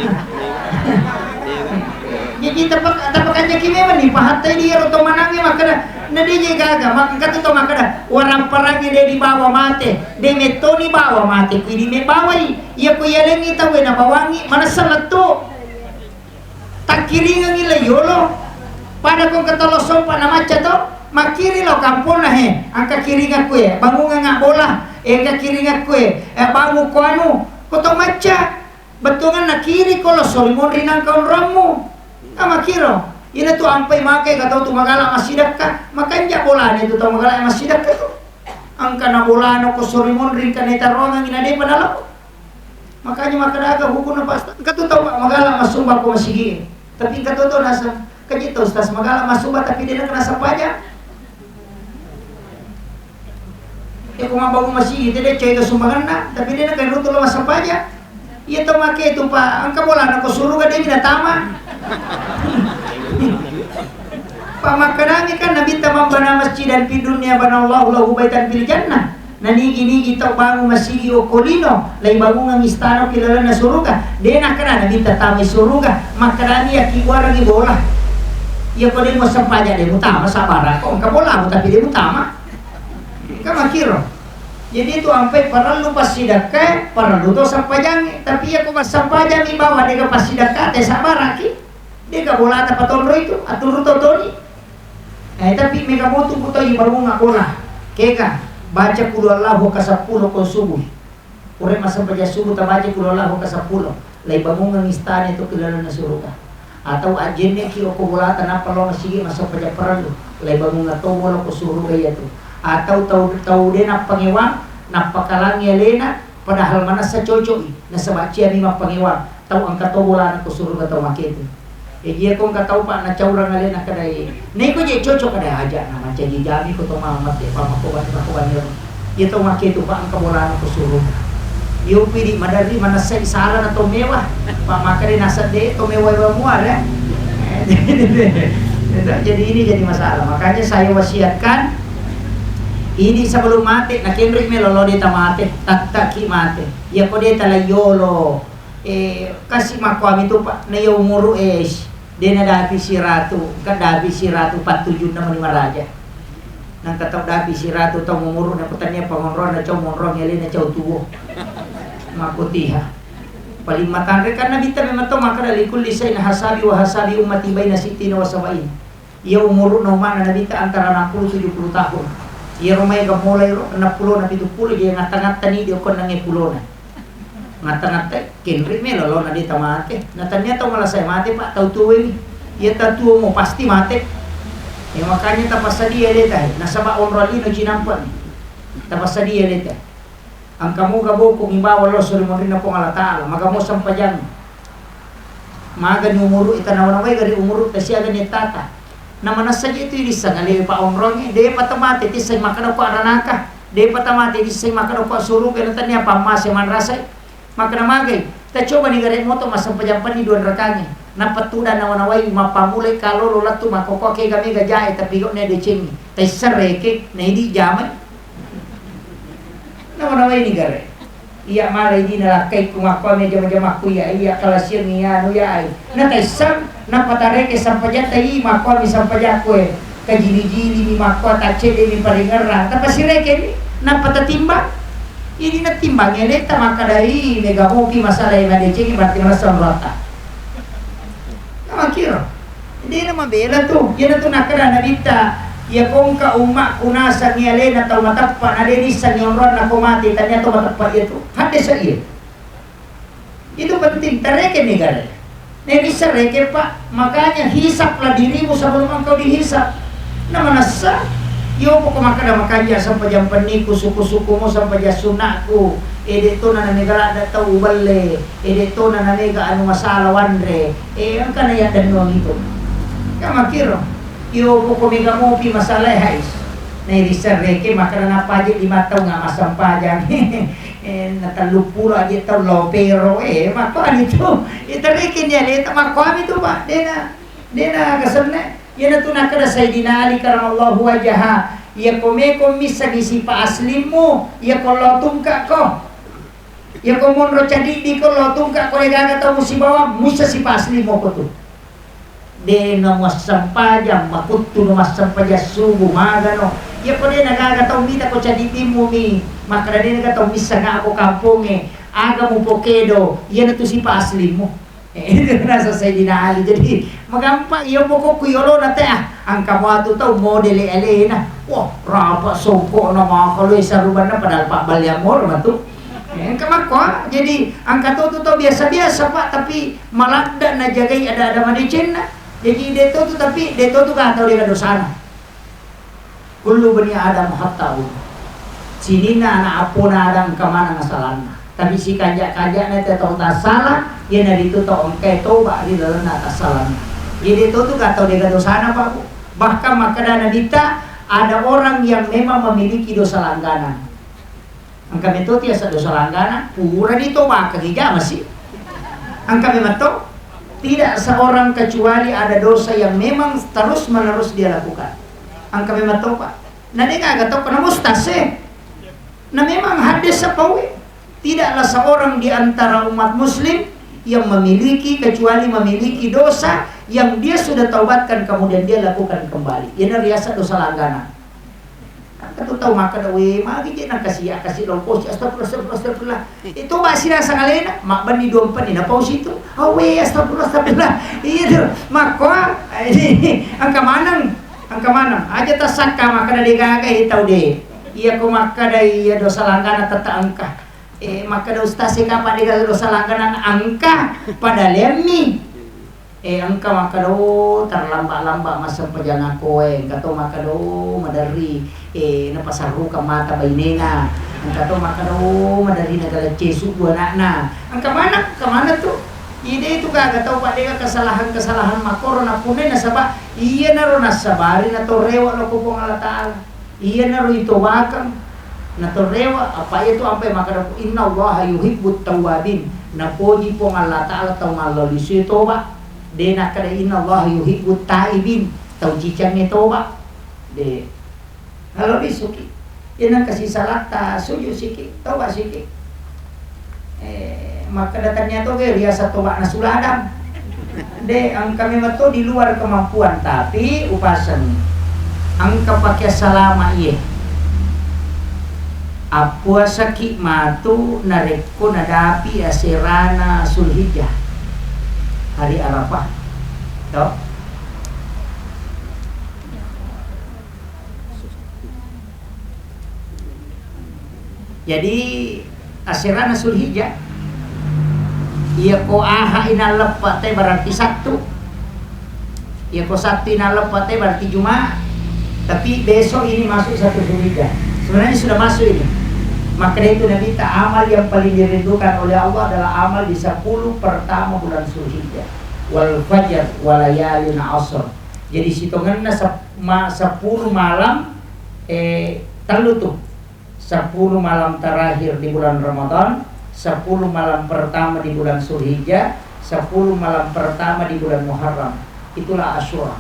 jadi tapakannya kimeman ni pahatay dia roto manangi makana na di gaga makatu to makana warang parangi de di bawah mate de meto ni bawah mate kidi me bawai ya ko yalengi tawe na bawangi mana salat to takiringan ila yolo pada kong katoloson pa na macha to makiri lo kampon na he angka kiringa kue bangunga nga bola ka kiringa kue bangu ko anu ko to macha betungan na kiri ko lo solimon rinang kaun ramu makiro ina tu ampai makai katau tu magala masidak ka makanja bola ni tu tau magala masidak ka tu angka na bola no ko sorimon ring ka neta ronga ina de padalo makanya makadaga hukum na pasta katu tau magala masumba ko masigi tapi katu to nasa kajito ustaz magala masumba tapi dia kena sapaja kung mabago masigi tede chay ka sumbangan na tapi dia kena rutulo masapaja iya to make tu pa angka bola na ko suruga de binatama Pamakanangi kan Nabi tamam bana masjidan fi dunya banallahu lahu baitan fil jannah. Nanigi-nigi tau bangun masjid o kolino, lai bangun ang istana kilala na suruga. Dena kana Nabi tatami suruga, makarani ya kiwara gi bola. Ya ko din mo sampaja de utama sabara ko ka bola mo tapi de utama. Ka makiro. Jadi itu sampai perlu pasidaka, perlu to sampajang, tapi ya ko sampaja mi bawa de ka pasidaka te sabara ki. Dia gak bola apa tolro itu atur totoni Tapi mega motu puto yung marunong ako na. Kaya baca kulo Allah ka 10 ko subuh. Ure masa baca subuh ta baca kulo Allah ka 10. Lay bangungang istana ito kilala na suruga. Atau ajennya ki ko bulatan apa lo sige masa baca perang. Lay bangunga to wala ko suruga yato. Atau tau din na pangiwang napakalangi alena padahal mana sa cocok na sa bacia ni mapangiwang. Tau ang katobola ko suruga taw makete. Dia kong katau pak na caurang alin na kadai. Nei ko je cocok kadai aja na macam jami ko to mamat de pamakoban yo. Dia to make tu pak ang kabolaan ko suruh. Yo pidi madari mana sai sala na to mewah. Pak makare nasa de to mewah muar ya. Jadi ini jadi masalah. Makanya saya wasiatkan ini sebelum mati na kenrik melolo de tamate tattaki mate. Ya ko de talayolo. Kasih makwami tu pak na yo umuru Dena dapi si ratu, kan dapi si ratu 47 nama 5 raja. Nang katau dapi si ratu tau mumuru na petanya pangonron na cau monron yali na cau tuwo. Makutiha. Paling matandre karena bita memang tau maka dari kulli sayin hasabi wa hasabi ummati baina sittina wa sabain. Ia umuru na umana na bita antara 60 70 tahun. Ia rumai ka mulai 60 na 70 dia ngata-ngata ni dia kon nang 10 na. Ngata-ngata kenri melolo na dita mate. Natanya tau malah saya mate pak tau tuwe ni. Ia tak tuwe mo pasti mate. Makanya tapasa dia leta. Nasaba onralino jinampan. Tapasa dia leta. Ang kamu gabo kung imbawa lo suri mo rin na pong alatala. Magamo sampajan. Maga ni umuru itanawanaway gari umuru tasya gani tata. Namana saja itu irisa ngali pa onrong. Dia patamate tisay makana ko aranaka. Dia patamate tisay makana ko suru kaya natanya pamase man rasay. Maka namagay, kita coba nih gare moto masampajampan ni 2 rakanya. Napatuda na wanaway mapamulay kalau lola tu makoko kay kami gajay tapi kok na deceng. Tay sareke na hindi jaman. Na wanaway ni gare. Iya malay di nalakay kung ako na jama-jama kuya iya kalasir niya no ya ay. Na tay sam napatareke sampajan tay mako mi sampajan ko kajili-jili ni mako tacele ni palingarang. Tapos si reke ni napatatimba. Ini na timbangnya leta maka dari megamoki masalah yang ada cegi berarti merasa merata. Nama kira, dia nama bela tuh, dia tu nak kena nabita, ya kongka umak kunasa niale na tau matapa na deni sa nyonron na kumati tanya tu matapa itu, hade sa iya. Itu penting, tereke negara. Nih bisa reke pak, makanya hisaplah dirimu sebelum engkau dihisap. Nama nasa. Yo poko makada makanja sampai jam peniku suku-suku mo sampai jam sunakku. Ede to na negara ada tau balle. Ede to na nega anu masalah wandre. Ang kana ya dan nuang itu. Kama kiro. Yo poko mega mopi masalah hais. Na irisa reke makada na paje 5 taon nga masampajang. Natalupuro aja tau lopero makwan itu. Ita reke niya leta makwam itu pak. Dena kasarna. Yan na ito nakada Sayyidina Ali karamallahu wajaha. Ya kome misa gisi pa aslim mo. Ya ko lotung ka ko. Ya ko monro cadidi ko lotung ka ko nagagataw mo si bawang. Musa si pa aslim mo ko to. De na masampaja makuto na masampaja subo magano. Ya ko de nagagataw mita ko cadidi mo mi. Makada de nagagataw misa nga ako kampong aga mo pokedo. Yan na to si pa aslim mo. Itu nasa Sayyidina Ali. Jadi magampak iyo mo ko kuyolo na te ang kamuato tau model na. Wah rapa songko na mga kaloy sa ruban na padahal pak balyamor na to. Kamako jadi ang katoto to biasa-biasa pak tapi malagda na jagay ada manicin na. Jadi deto to tapi deto to ka tau dia dosana. Kullu bani Adam hatta sini na anak apo na adang kamana ngasalana. Tapi si kajak-kajak na tahu tak salah, dia na dito to ongkay toba di dalam atas salah. Jadi itu tuh kata dia dosana pak. Bahkan makanya dita ada orang yang memang memiliki dosa langganan. Angka itu tiasa dosa langganan, pura ditoba kagija masih. Angka memang to tidak seorang kecuali ada dosa yang memang terus menerus dia lakukan. Angka memang to pak. Nah dia kagak tahu karena mustase. Nah memang hadis sepawe. Tidaklah seorang di antara umat muslim yang memiliki kecuali memiliki dosa yang dia sudah taubatkan kemudian dia lakukan kembali. Ini riasa dosa langganan. Kan tahu maka we magi je nak kasih longkos astagfirullah. Itu masih rasa ngalena mak bani dompan ni napau situ. Awe astagfirullah. Itu maka ini angka manang Angka mana? Aja tasaka maka dari gagai tahu deh. Iya ko maka dari iya dosa langganan tata angka. Maka da ustaz kapan dia dosa langganan angka pada lemmi. Angka maka do terlambat-lambat masa perjalanan koe. Angka to maka do madari napasaruka mata bainena. Angka to maka do madari nagala cesu dua anakna. Angka mana tuh? Ide itu kagak tahu pak dia kesalahan makoro na punay na saba iya na ro nasabari na torewa lo kupong Allah Ta'ala iya na ro itu wakang na torewa apa itu sampai maka inna Allah yuhibbut tawabin na poji pong Allah Ta'ala tau malolisi toba de na kada inna Allah yuhibbut taibin tau cicang ni toba de halo bisuki yan ang kasi salata suju siki toba siki maka datangnya tuh dia satu makna suladam de ang kami mato di luar kemampuan tapi upasan angka pakai salama iye apua sakit matu nareko nadapi aserana sulhijjah hari Arafah toh jadi aserana sulhijjah iya ko aha inalepa teh berarti Sabtu iya ko Sabtu inalepa teh berarti Jumat tapi besok ini masuk satu Zulhijjah sebenarnya sudah masuk ini maka itu Nabi amal yang paling dirindukan oleh Allah adalah amal di 10 pertama bulan Zulhijjah wal fajr walayalin asr jadi hitungannya 10 malam telu tuh 10 malam terakhir di bulan Ramadan 10 malam pertama di bulan Zulhijjah 10 malam pertama di bulan Muharram itulah Asyura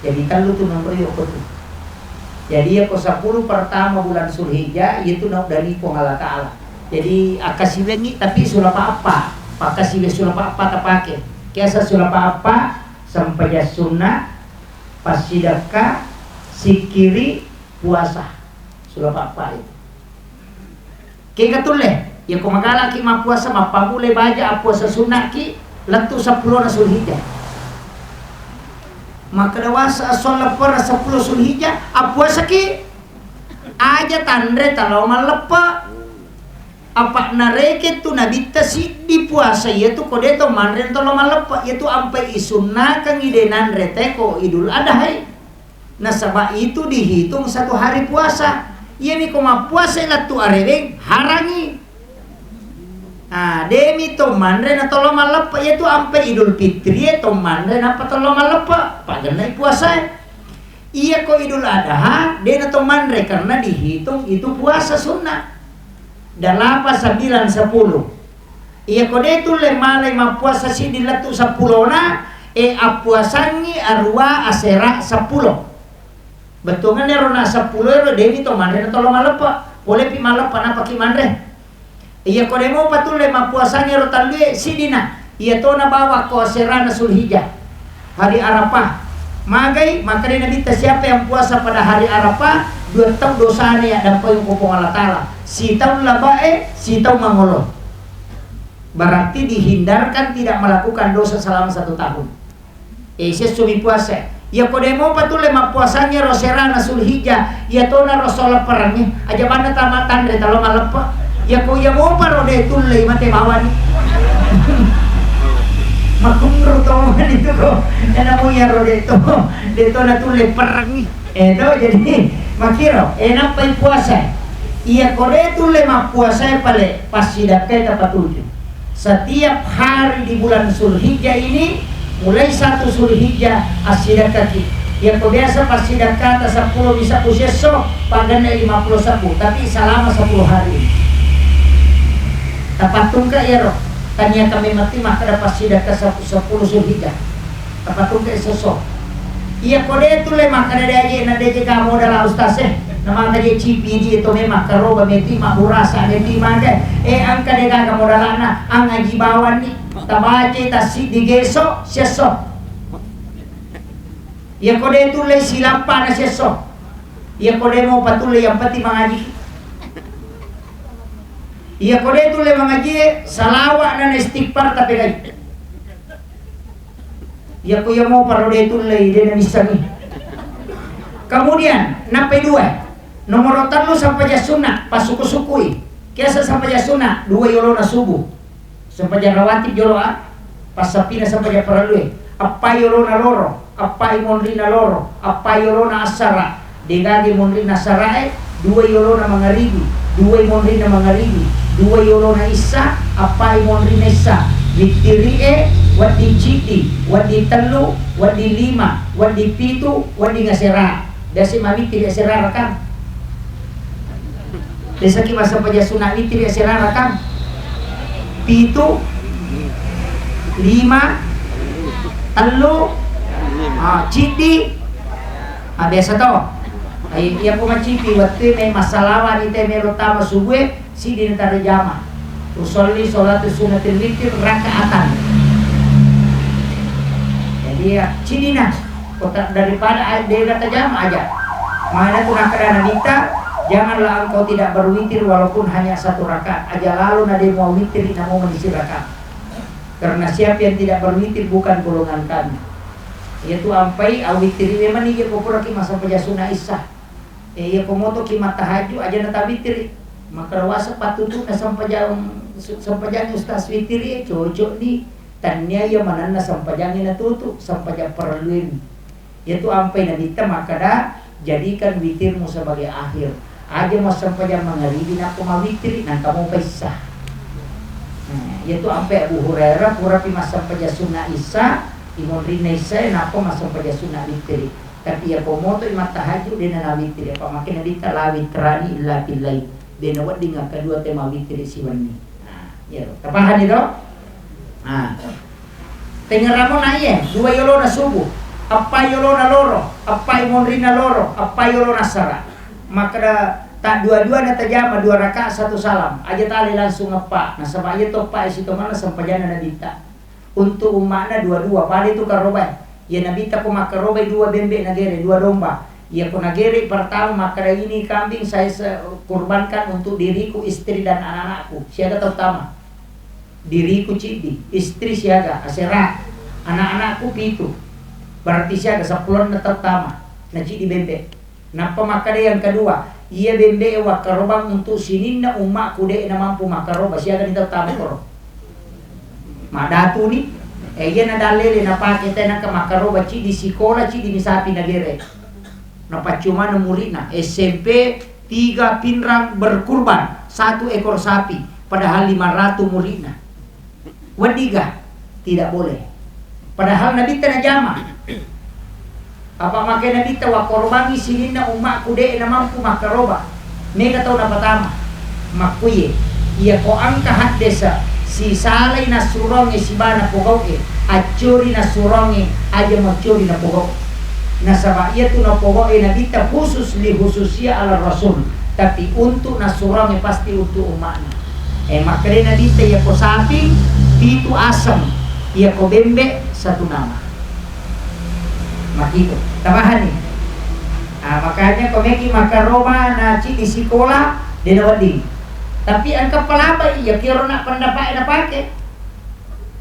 jadi kan lu tuh nomor yoko tuh jadi ya ko 10 pertama bulan Zulhijjah itu dari Allah Ta'ala jadi akasiwengi tapi sulapa apa pakasiwe sulapa apa tapake kiasa sulapa apa sampai sunnah pasidaka sikiri puasa sulapa apa itu kaya katuleh ya kung magalaki mapuasa mapamulay baja apuasa sunnah ki lantu 10 na Zulhijjah makadawasa asol lepar 10 Zulhijjah apuasa ki aja tandre talaw malepa apa nareke tu nabita si di puasa yaitu kodeto manren tolo malepa yaitu ampai isunna kang idenan reteko Idul Adha nasaba itu dihitung 1 hari puasa iya mi koma puasa latu areweng harangi demi to manre na tolo malepa yaitu ampe Idul Fitri to manre na patolo malepa paganay puasa iya ko Idul Adha de na to manre karena dihitung itu puasa sunnah 8 9 10 iya ko de tu malay mapuasa si dilatu 10 na apuasangi arwa asera 10 betungan ero na 10 ero demi to manre na tolo malepa boleh pi malepa na paki manre iya ko demo patulay mapuasanya rotalwe sidina iya to na bawa ko serana Zulhijjah hari Arafah magay maka din nabita siapa yang puasa pada hari Arafah 2 tahun dosanya ya dapat yung kupong Allah Ta'ala si tahun labae si tahun mangolo berarti dihindarkan tidak melakukan dosa selama 1 tahun siya sumi puasa iya ko demo patulay mapuasanya roserana Zulhijjah iya to na rosola parangnya aja mana tamatan re talo malepa ya ko ya mo paro de tulay mate bawani makumro to man itu ko na mo ya ro de to na tulay perang eto jadi makiro napay puasa iya ko de tulay mapuasa pale pasidakay tapatuju setiap hari di bulan Zulhijjah ini mulai 1 Zulhijjah asidakaki ya ko biasa pasidakata 10 bisa puseso pagana 50 sabu tapi selama 10 hari tapatung ka ero tanya kami mati maka dapat sidak ke 10 Zulhijjah tapatung ka isoso iya kode itu le maka ada aja na deje kamu adalah ustaz nama ka je cipi di itu memang karoba meti ma urasa meti mangke angka de kamu dalana ang ngaji bawan ni tabace tasi digeso seso iya kode itu le silapa na seso iya kode mau patulay yang pati mangaji iya kode itu le mangaji salawa na istighfar tapi kay iya ko mo paro de itu le de na misani Kemudian nape dua nomor telu sampai sunat pas suku-sukui kiasa sampai sunat dua yolona subuh sampai rawatib joloa pas sapina sampai peralui apa yolona loro apa imonrina loro apa yolona asara degagi monrina sarae dua yolona mangaribi dua imonrina mangaribi dua yolona isa apa imonrina isa witirie wadi citi wadi telu wadi lima wadi pitu wadi ngasera dasi mawiti dia serara kan desa ki masa paja sunat witi dia serara kan pitu lima telu citi biasa to iya kuma citi waktu me masalawan ite me rotama subuh si di ntar jama usolli sholat sunatil witir rakaatan jadi ya cidina kota daripada dia kata jama aja mana tuh nakadana nita janganlah engkau tidak berwitir walaupun hanya satu rakaat aja lalu nade mau witir mau mengisi rakaat karena siapa yang tidak berwitir bukan golongan kami yaitu ampai awitir memang dia popura ki masa pejasuna isah ya komoto ki matahaju aja nata witir maka rawasa patutu na sampajang ustaz witir ya cocok nih tanya ya mana na sampajangin na tutu sampajang perluin yaitu ampai nabita maka dah jadikan witirmu sebagai akhir aja mau sampajang mengaribin aku mau witir nah kamu pisah yaitu ampai Abu Hurairah pura pi masa pejasuna isah imonrina isah napa masa pejasuna witir tapi ya komoto imat tahajud dina na witir apa makin nabita la witrani illa billahi dina wad dengan kedua tema witir siwani ya tapahan itu tengeramon aye dua yolona subuh apa yolona loro apa imonrina loro apa yolona sara maka tak dua-dua nata jama dua rakaat satu salam aja tali langsung apa nah sama aja topa isi tomana sampajana nabita untuk umakna dua-dua pada itu karobai ya nabita ko makarobai dua bembe nagere dua domba ya ko nagere pertama maka ini kambing saya kurbankan untuk diriku istri dan anak-anakku siaga terutama diriku cidi istri siaga asera anak-anakku pitu berarti siaga 10 terutama na cidi bembe napa maka yang kedua iya bembe wa karobang untuk sininna umakku de na mampu makaroba siaga ni terutama koro madatu ni iya na dalele na pakete na ka makaroba cidi sikola cidi ni sapi nagere na cuma na murina SMP 3 pinrang berkurban 1 ekor sapi padahal 500 murina wadiga tidak boleh padahal nabi na jama apa makai nabi wa korbangi sinina umakku de na mampu makaroba mega tau na pertama makuye iya ko angka hat desa si salai na suronge si bana pogoke acuri na suronge aja macuri na pogoke na sama iya tu na pogoke nabi khusus li khususia ala rasul tapi untuk na suronge pasti untuk umaknya makanya nabi ya ko sapi pitu asam iya ko bembe satu nama makito tambahan nih makanya komeki makaroba na di sekolah di nawadi tapi angka pelaba iya kira nak pendapat na pake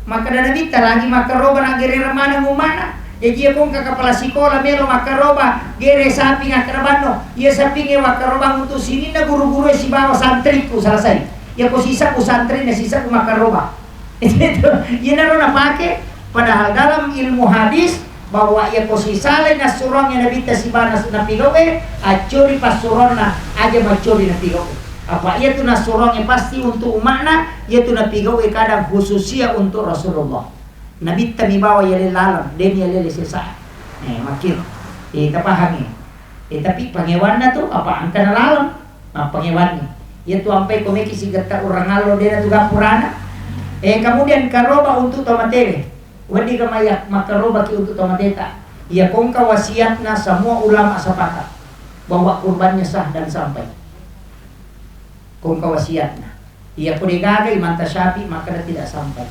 maka dana bita lagi makaroba na gere ramana ngumana jadi ako ka kepala sekolah melo makaroba gere sapi ngakrabano iya sapi nge makaroba untuk sini na guru-guru si bawa santriku selesai ya ko sisa ku santri na sisa ku makaroba itu iya na na pake padahal dalam ilmu hadis bahwa ya posisi na surong yang nabita si banas na pigawe acuri pas surona aja macuri na pigawe apa ia tu na surong yang pasti untuk umakna ia tu na pigawe kadang khususia untuk Rasulullah nabita mi bawa ya lalam den ya lele sesa makir kita pahami tapi pangewanna tu apa angka na lalam pangewannya ia tu ampai komeki si gata orang alo dena tu gapurana kemudian karoba untuk tomatele wadi kamayak makaroba ki untuk tomateta ya kongka wasiatna semua ulama sepakat bahwa kurbannya sah dan sampai kongka wasiatna ya kudegaga Imam Tasyafi maka tidak sampai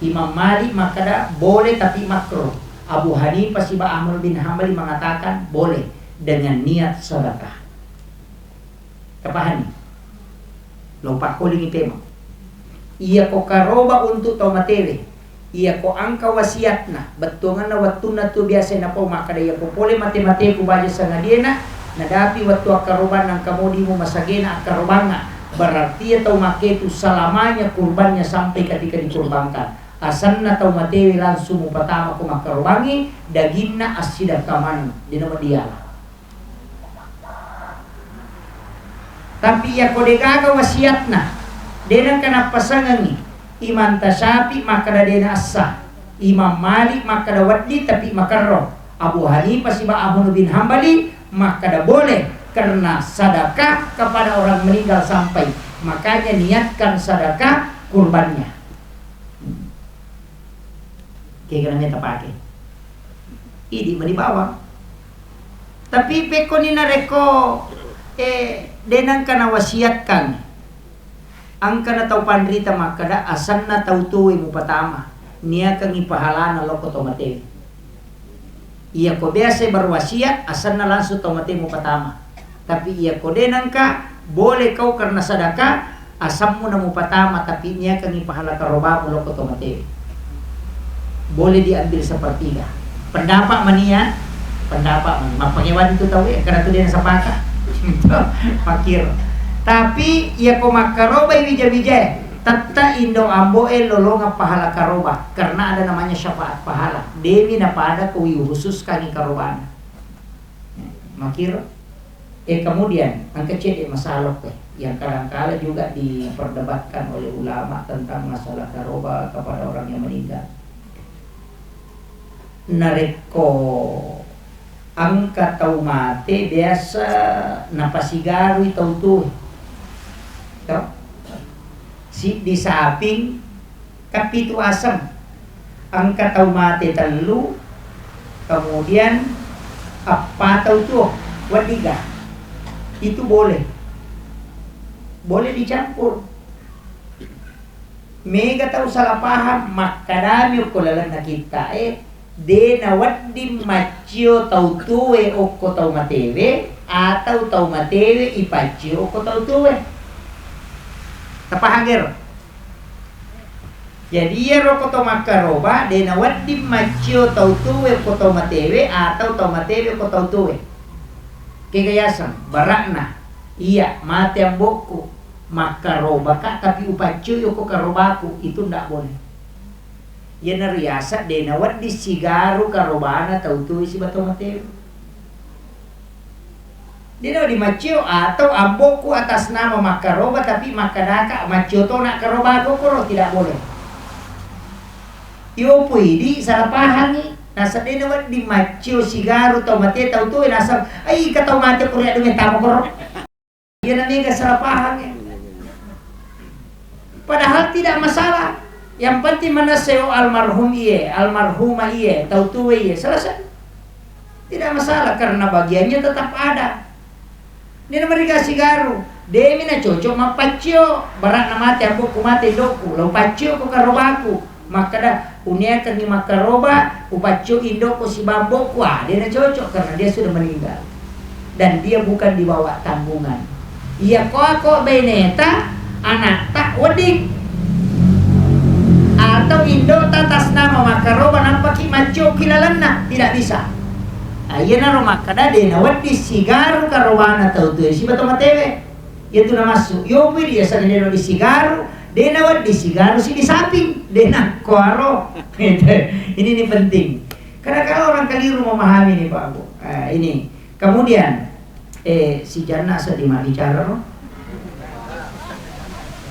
Imam Malik maka boleh tapi makruh Abu Hanifah si Ahmad bin Hanbal mengatakan boleh dengan niat sedekah kapahani lompat kuling ipema iya kokaroba untuk tomatele Iya ko angka wasiat na betungan na waktu na tu biasa na po maka daya ko pole mati-mati ko baja sa ngadiena nadapi waktu akaruban ng kamudi mo masagena akaruban nga berarti atau make itu selamanya kurbannya sampai ketika dikurbankan asan na tau matewi langsung mo patama ko makarubangi dagingna asidak kaman di nama dia tapi ya ko degaga wasiat na denang kana pasangangi Imam Tasyafi maka da dena asa Imam Malik maka da waddi tapi makarro Abu Hanifah si Ahmad bin Hambali maka da boleh karena sedekah kepada orang meninggal sampai makanya niatkan sedekah kurbannya kira-kira kita pakai ini mau dibawa tapi peko ni nareko denang kana wasiatkan angka na tau pandrita makada asan na tau tuwi mo patama niya kang ipahalana loko tomate iya ko biasa berwasiat asan na langsung tomate mo patama tapi iya ko denang ka boleh kau karena sadaka asam mo na mo patama tapi niya kang ipahala karoba mo loko tomate boleh diambil sepertiga pendapat mania pendapat mapangewan itu tahu ya karena itu dia sapaka fakir tapi ia ko makaroba wija-wija tatta indo ambo lolonga pahala karoba karena ada namanya syafaat pahala demi na pada kuwi khusus kani karobana makir kemudian ang kecil masalah yang kadang-kala juga diperdebatkan oleh ulama tentang masalah karoba kepada orang yang meninggal nareko angka tau mate biasa napasigaru itau tuh si di samping kapitu asam angka tau mate telu kemudian apa tau tuh wadiga itu boleh dicampur mega tau salah paham makadami ukulalan na kita dena waddi macio tau tuwe oko tau matewe atau tau matewe ipacio oko tau tuwe tapahagir jadi ya roko tau makaroba dena waddi macio tau tuwe oko tau matewe atau tau matewe oko tau tuwe kekayasan barakna iya mate amboku makaroba kak tapi upacio oko karobaku itu ndak boleh ya nariasa dena waddi sigaru karobana tau tuwe si batau matewe dia di macio atau amboku atas nama makaroba tapi makadaka macio to nak karoba koro tidak boleh. Yo puidi salah paham ni. Nasa dia di macio sigaru tau mate tau tu nasa ai katau mate kuria dengan tamu koro. Dia nanti enggak salah paham ni. Padahal tidak masalah. Yang penting manaseo almarhum almarhumah tau tu selesai. Tidak masalah karena bagiannya tetap ada. Ini mereka sigaru, demi na cocok mapacio, barat na mati aku kumate doku, lau pacio ko karobaku, maka dah unia kan ni makaroba, upacio indoko si bamboku, dia na cocok karena dia sudah meninggal dan dia bukan dibawa tanggungan. Iya ko beneta anak tak wedding atau indo tatas nama makaroba nampaki macio kilalanna tidak bisa. Ayana rumah kada dena waddi sigaru karobana tau tu si batau matewe itu na masuk yo pi dia sa dena di sigaru dena waddi sigaru si di samping dena koaro ini penting karena kalau orang keliru memahami nih Pak Abu ini kemudian si Jannah sedih bicara no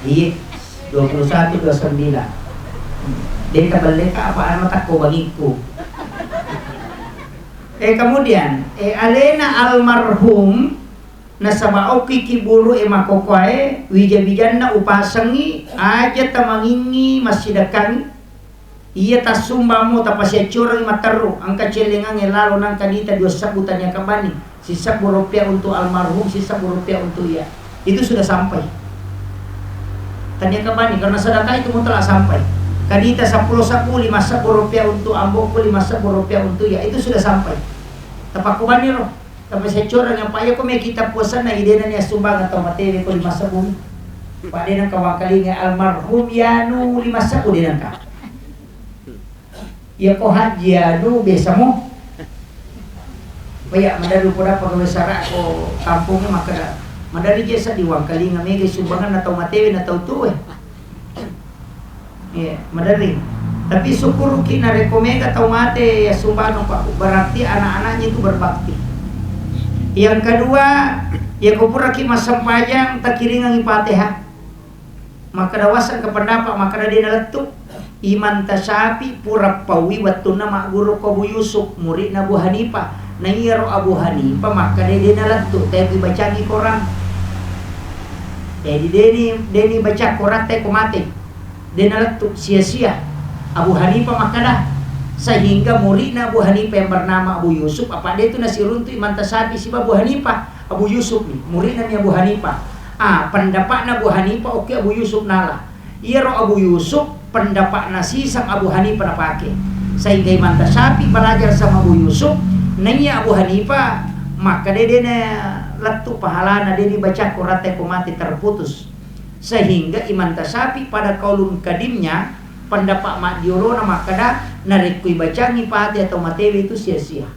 iya 21 29 dia kabalik apa anak tak ko bagiku kemudian alena almarhum nasabao kikibulu makokoe wija-wijanna upasangi aja tamangingi masidakani iya tasumbamu tapasya curang mataru angka celengang elalo nang kanita dua sabutannya kembali sisa rupiah untuk almarhum sisa rupiah untuk ia itu sudah sampai tanya kembali karena sedekah itu mutlak sampai kadita 10 rupiah untuk amboku 5 rupiah untuk ia itu sudah sampai tapakuban ni roh tapi saya curang yang payah ko may kita puasa na idenan niya sumbang atau materi ko 5 pa din ang kawakalinga almarhum yanu 5 din ang ka Ya ko haji anu biasa mo. Kaya madari ko na pagawin sara ko kampungnya maka madari jasa diwang kalinga mega sumbangan atau matewe atau tuwe. Ya, madari. Tapi syukur kina rekomega atau mate ya sumbangan Pak. Berarti anak-anaknya itu berbakti. Yang kedua, ya kupura ki masampajang takiringang Fatihah. Maka dawasan ke pendapat maka dia naletuk iman tasapi pura pawi watuna mak guru ko Bu Yusuf murid Abu Hanifah. Na iyaro Abu Hanifah maka dia naletuk tapi baca di koran. Jadi deni baca koran teh komate. Dia naletuk sia-sia. Abu Hanifah maka dah sehingga murid Abu Hanifah yang bernama Abu Yusuf apa dia itu nasi runtu iman tasapi si Abu Hanifah Abu Yusuf nih muridnya Abu Hanifah. Pendapat Abu Hanifah oke Abu Yusuf nala. Iya Abu Yusuf pendapat nasi sang Abu Hanifah pakai. Sehingga iman tasapi belajar sama Abu Yusuf nanya Abu Hanifah maka dia letuk pahala dia dibaca Quran mati terputus. Sehingga iman tasapi pada kaulun kadimnya pendapat mak diorona maka dah narikui bacangi pati atau matewi itu sia-sia.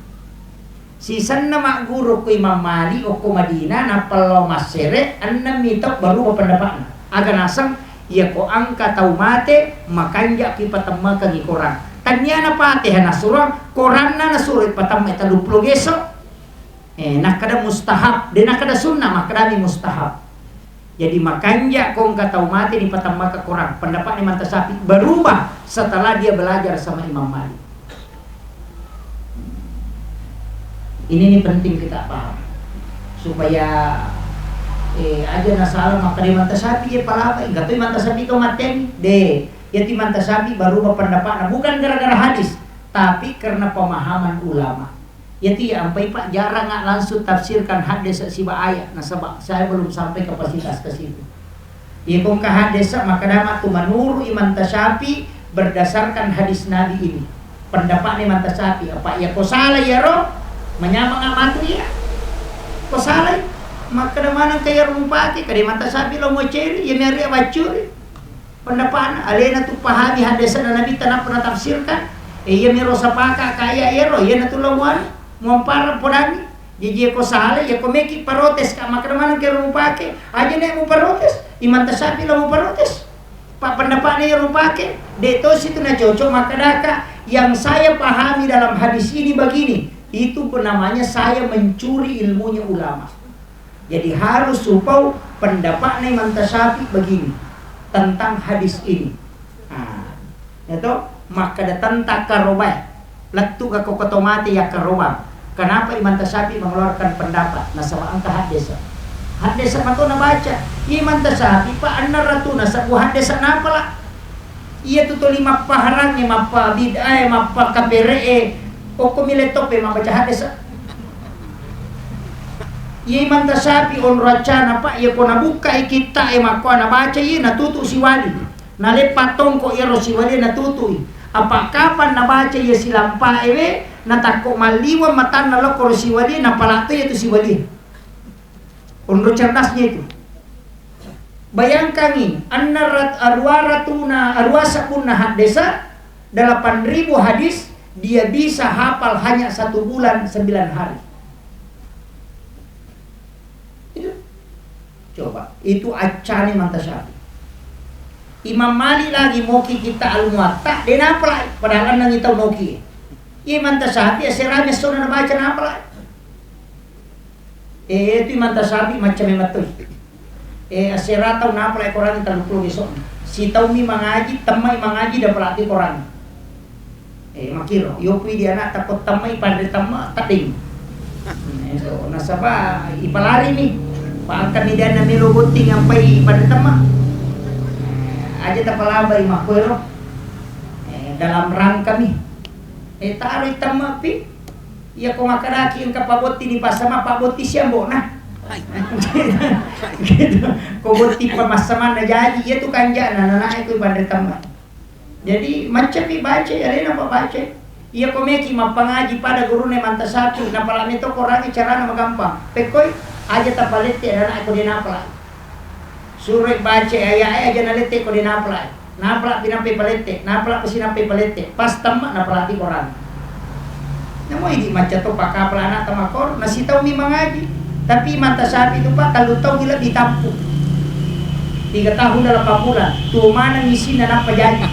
Sisan na mak guru ku Imam Mali o ku Madinah na palo masere anna mitok baru pendapat na. Aga nasang ya ko angka tau mate makanja ki patamma kang Quran. Tanya na pati na surah Quran na nasurit patamma eta 20 geso. Nakada mustahab, de nakada sunnah makada ni mustahab. Jadi makanya kong katau mati di patamma ke Quran. Pendapat Imam Tasapi berubah setelah dia belajar sama Imam Malik. Ini nih penting kita paham supaya aja nasalah maka Imam Tasapi ya palapa. Enggak tuh Imam Tasapi kau mateni deh. Ya Imam Tasapi berubah pendapat. Bukan gara-gara hadis, tapi karena pemahaman ulama. Ya ampai Pak jarang nggak langsung tafsirkan hadis siba ayat. Nah sebab saya belum sampai kapasitas ke situ. Ya kong ke hadis maka damat tu manuru Imam Tasapi berdasarkan hadis Nabi ini. Pendapat Imam Tasapi apa ya ko salah ya roh menyamang amatu ya. Ko salah maka damana kaya rumpaki ka Imam Tasapi lo mo ceri ya meri abacuri. Pendapat alena tu pahami hadis Nabi tanah pernah tafsirkan. Iya mero sapaka kaya ero ya natulungan mompar podani jadi ko sale ya ko meki parotes ka makramanan ke rupake aja nek mo parotes Imam Tasapi lo mo parotes pak pendapatnya yang rupake deto situ na cocok makadaka yang saya pahami dalam hadis ini begini itu namanya saya mencuri ilmunya ulama. Jadi harus supaya pendapatnya Imam Tasapi begini tentang hadis ini. Itu maka datang tak karobah letu ke kokotomati ya karobah. Kenapa Imam Tasapi mengeluarkan pendapat? Nah sama angka hadis. Hadis apa tu nak baca? Imam Tasapi pak anar ratu nasabu hadis apa lah? Ia tu 5 paharangnya mapa bid'ah mapa kapere oko miletope baca hadis. Ia Imam Tasapi on racana pak ia kona buka kita mako na baca ia na tutu si wali. Na lepat tongko ia si wali na tutu. Apa kapan na baca ia silampa ewe na takok maliwa matan na lokor si wali na palato itu si wali. Unro cerdasnya itu. Bayangkan ini, arwasa pun hadisa 8.000 hadis dia bisa hafal hanya 1 bulan 9 hari. Itu. Coba, itu acane Mantasapi. Imam Malik lagi moki kita al-Muwatta, dia napa padahal nang itaw moki. Imam Tasapi aserame sona na baca napa. Itu Imam Tasapi macam matoy. Asera tahu napa la Quran 30 besok. Si tahu mi mangaji, temai mangaji dah pelatih Quran. Makiro, yo pi dia nak takut temai pandai temma tading. So nasaba ipalari ni. Paangkan ni dia na milogoting ampai pandai temma. Aja tak palabay makwero. Dalam rangka mi. Taruh temma pi. Ia ko makaraki ang kapaboti ni pasama paboti siya mbona. Gitu. Koboti pemasaman na jadi ia tu kanja na itu bandar tambah. Jadi macam ni baca ada apa baca. Ia komeki mapangaji pada guru ne Mantasapi na pala nito korangi cara na magampang. Pekoy aja tapalete na ako din apala. Suruh baca ayat aja nalete ko din apala. napalak pinampe palete, napalak pasinampe palete, pas tamak napalak di koran. Namo ini macam tu pakap anak tamakor, nasi tahu mi mengaji, tapi mata sapi itu pak kalau tahu gila ditampung. 3 tahun dalam 4 bulan, tuh mana ngisi dan apa jadi?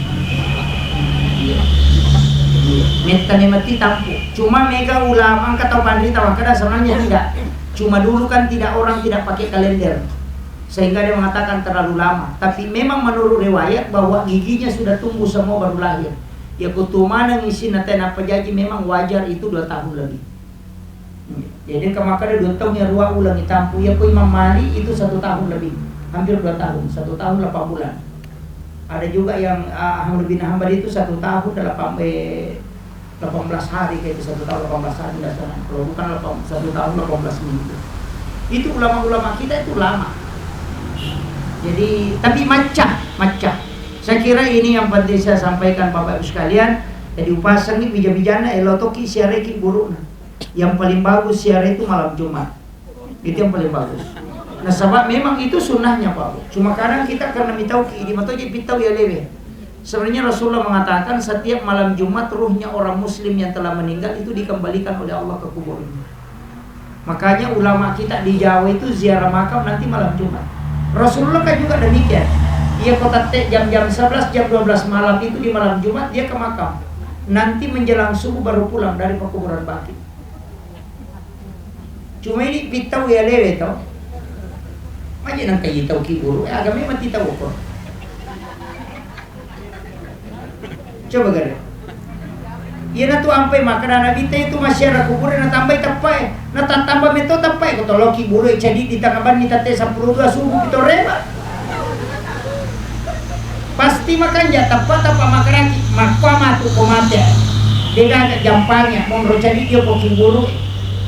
Meta mati tampung. Cuma mega ulama angkat tahu pandri tahu kada sebenarnya tidak. Cuma dulu kan orang tidak pakai kalender, sehingga dia mengatakan terlalu lama. Tapi memang menurut riwayat bahwa giginya sudah tumbuh semua baru lahir. Ya kutu mana ngisi nanti apa jadi memang wajar itu 2 tahun lebih. Jadi kemakanya 2 tahun ya ruang ulangi tampung. Ya ku Imam Mali itu 1 tahun lebih. Hampir 2 tahun, 1 tahun 8 bulan. Ada juga yang Ahmad bin Hanbal itu 1 tahun 18 hari, kayak itu 1 tahun 18 hari nggak salah. Kalau bukan 1 tahun 18 minggu. Itu ulama-ulama kita itu lama. Jadi tapi macah. Saya kira ini yang penting saya sampaikan Bapak Ibu sekalian. Jadi upasang ini bija-bijana elotoki siareki buruk. Yang paling bagus siare itu malam Jumat. Itu yang paling bagus. Nah sebab memang itu sunnahnya Pak. Cuma kadang kita karena mitau di mata je pitau ya lewe. Sebenarnya Rasulullah mengatakan setiap malam Jumat ruhnya orang muslim yang telah meninggal itu dikembalikan oleh Allah ke kuburnya. Makanya ulama kita di Jawa itu ziarah makam nanti malam Jumat. Rasulullah kan juga demikian. Dia kota jam-jam 11, jam 12 malam itu di malam Jumat dia ke makam. Nanti menjelang subuh baru pulang dari pekuburan Baki. Cuma ini pitau ya lewe tau. Aja nang kayi tahu kiburu, agama mati tahu kok. Coba gare. Iya na tu ampai makanan nabi teh itu masyarakat kubur na tambah tapai, na tambah meto tapai ko tolo kiburu jadi di tangaban ni tate 10 subuh itu reba. Pasti makan ya tepat apa makanan makwa matu komate. Dia gampangnya mau jadi dia ko kiburu.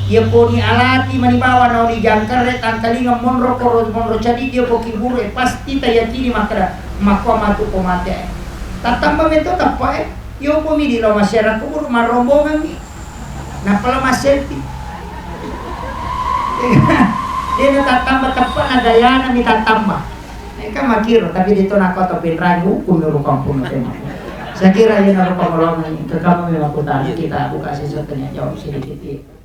Ia poni alati manibawa na ni jangkar re tangkalinga monro jadi dia poki bure pasti tayakini makra makwa matu komate tatamba meto tapae yo pomi di lo masyarakat kubur marombongan ni napala maselti dia tatamba tapa na gayana mi tatamba eka makiro tapi dito nako to pinrang hukum no kampung tema. Saya kira ini narupa kolongan kekamu memang putar kita buka sesuatu yang jawab sedikit.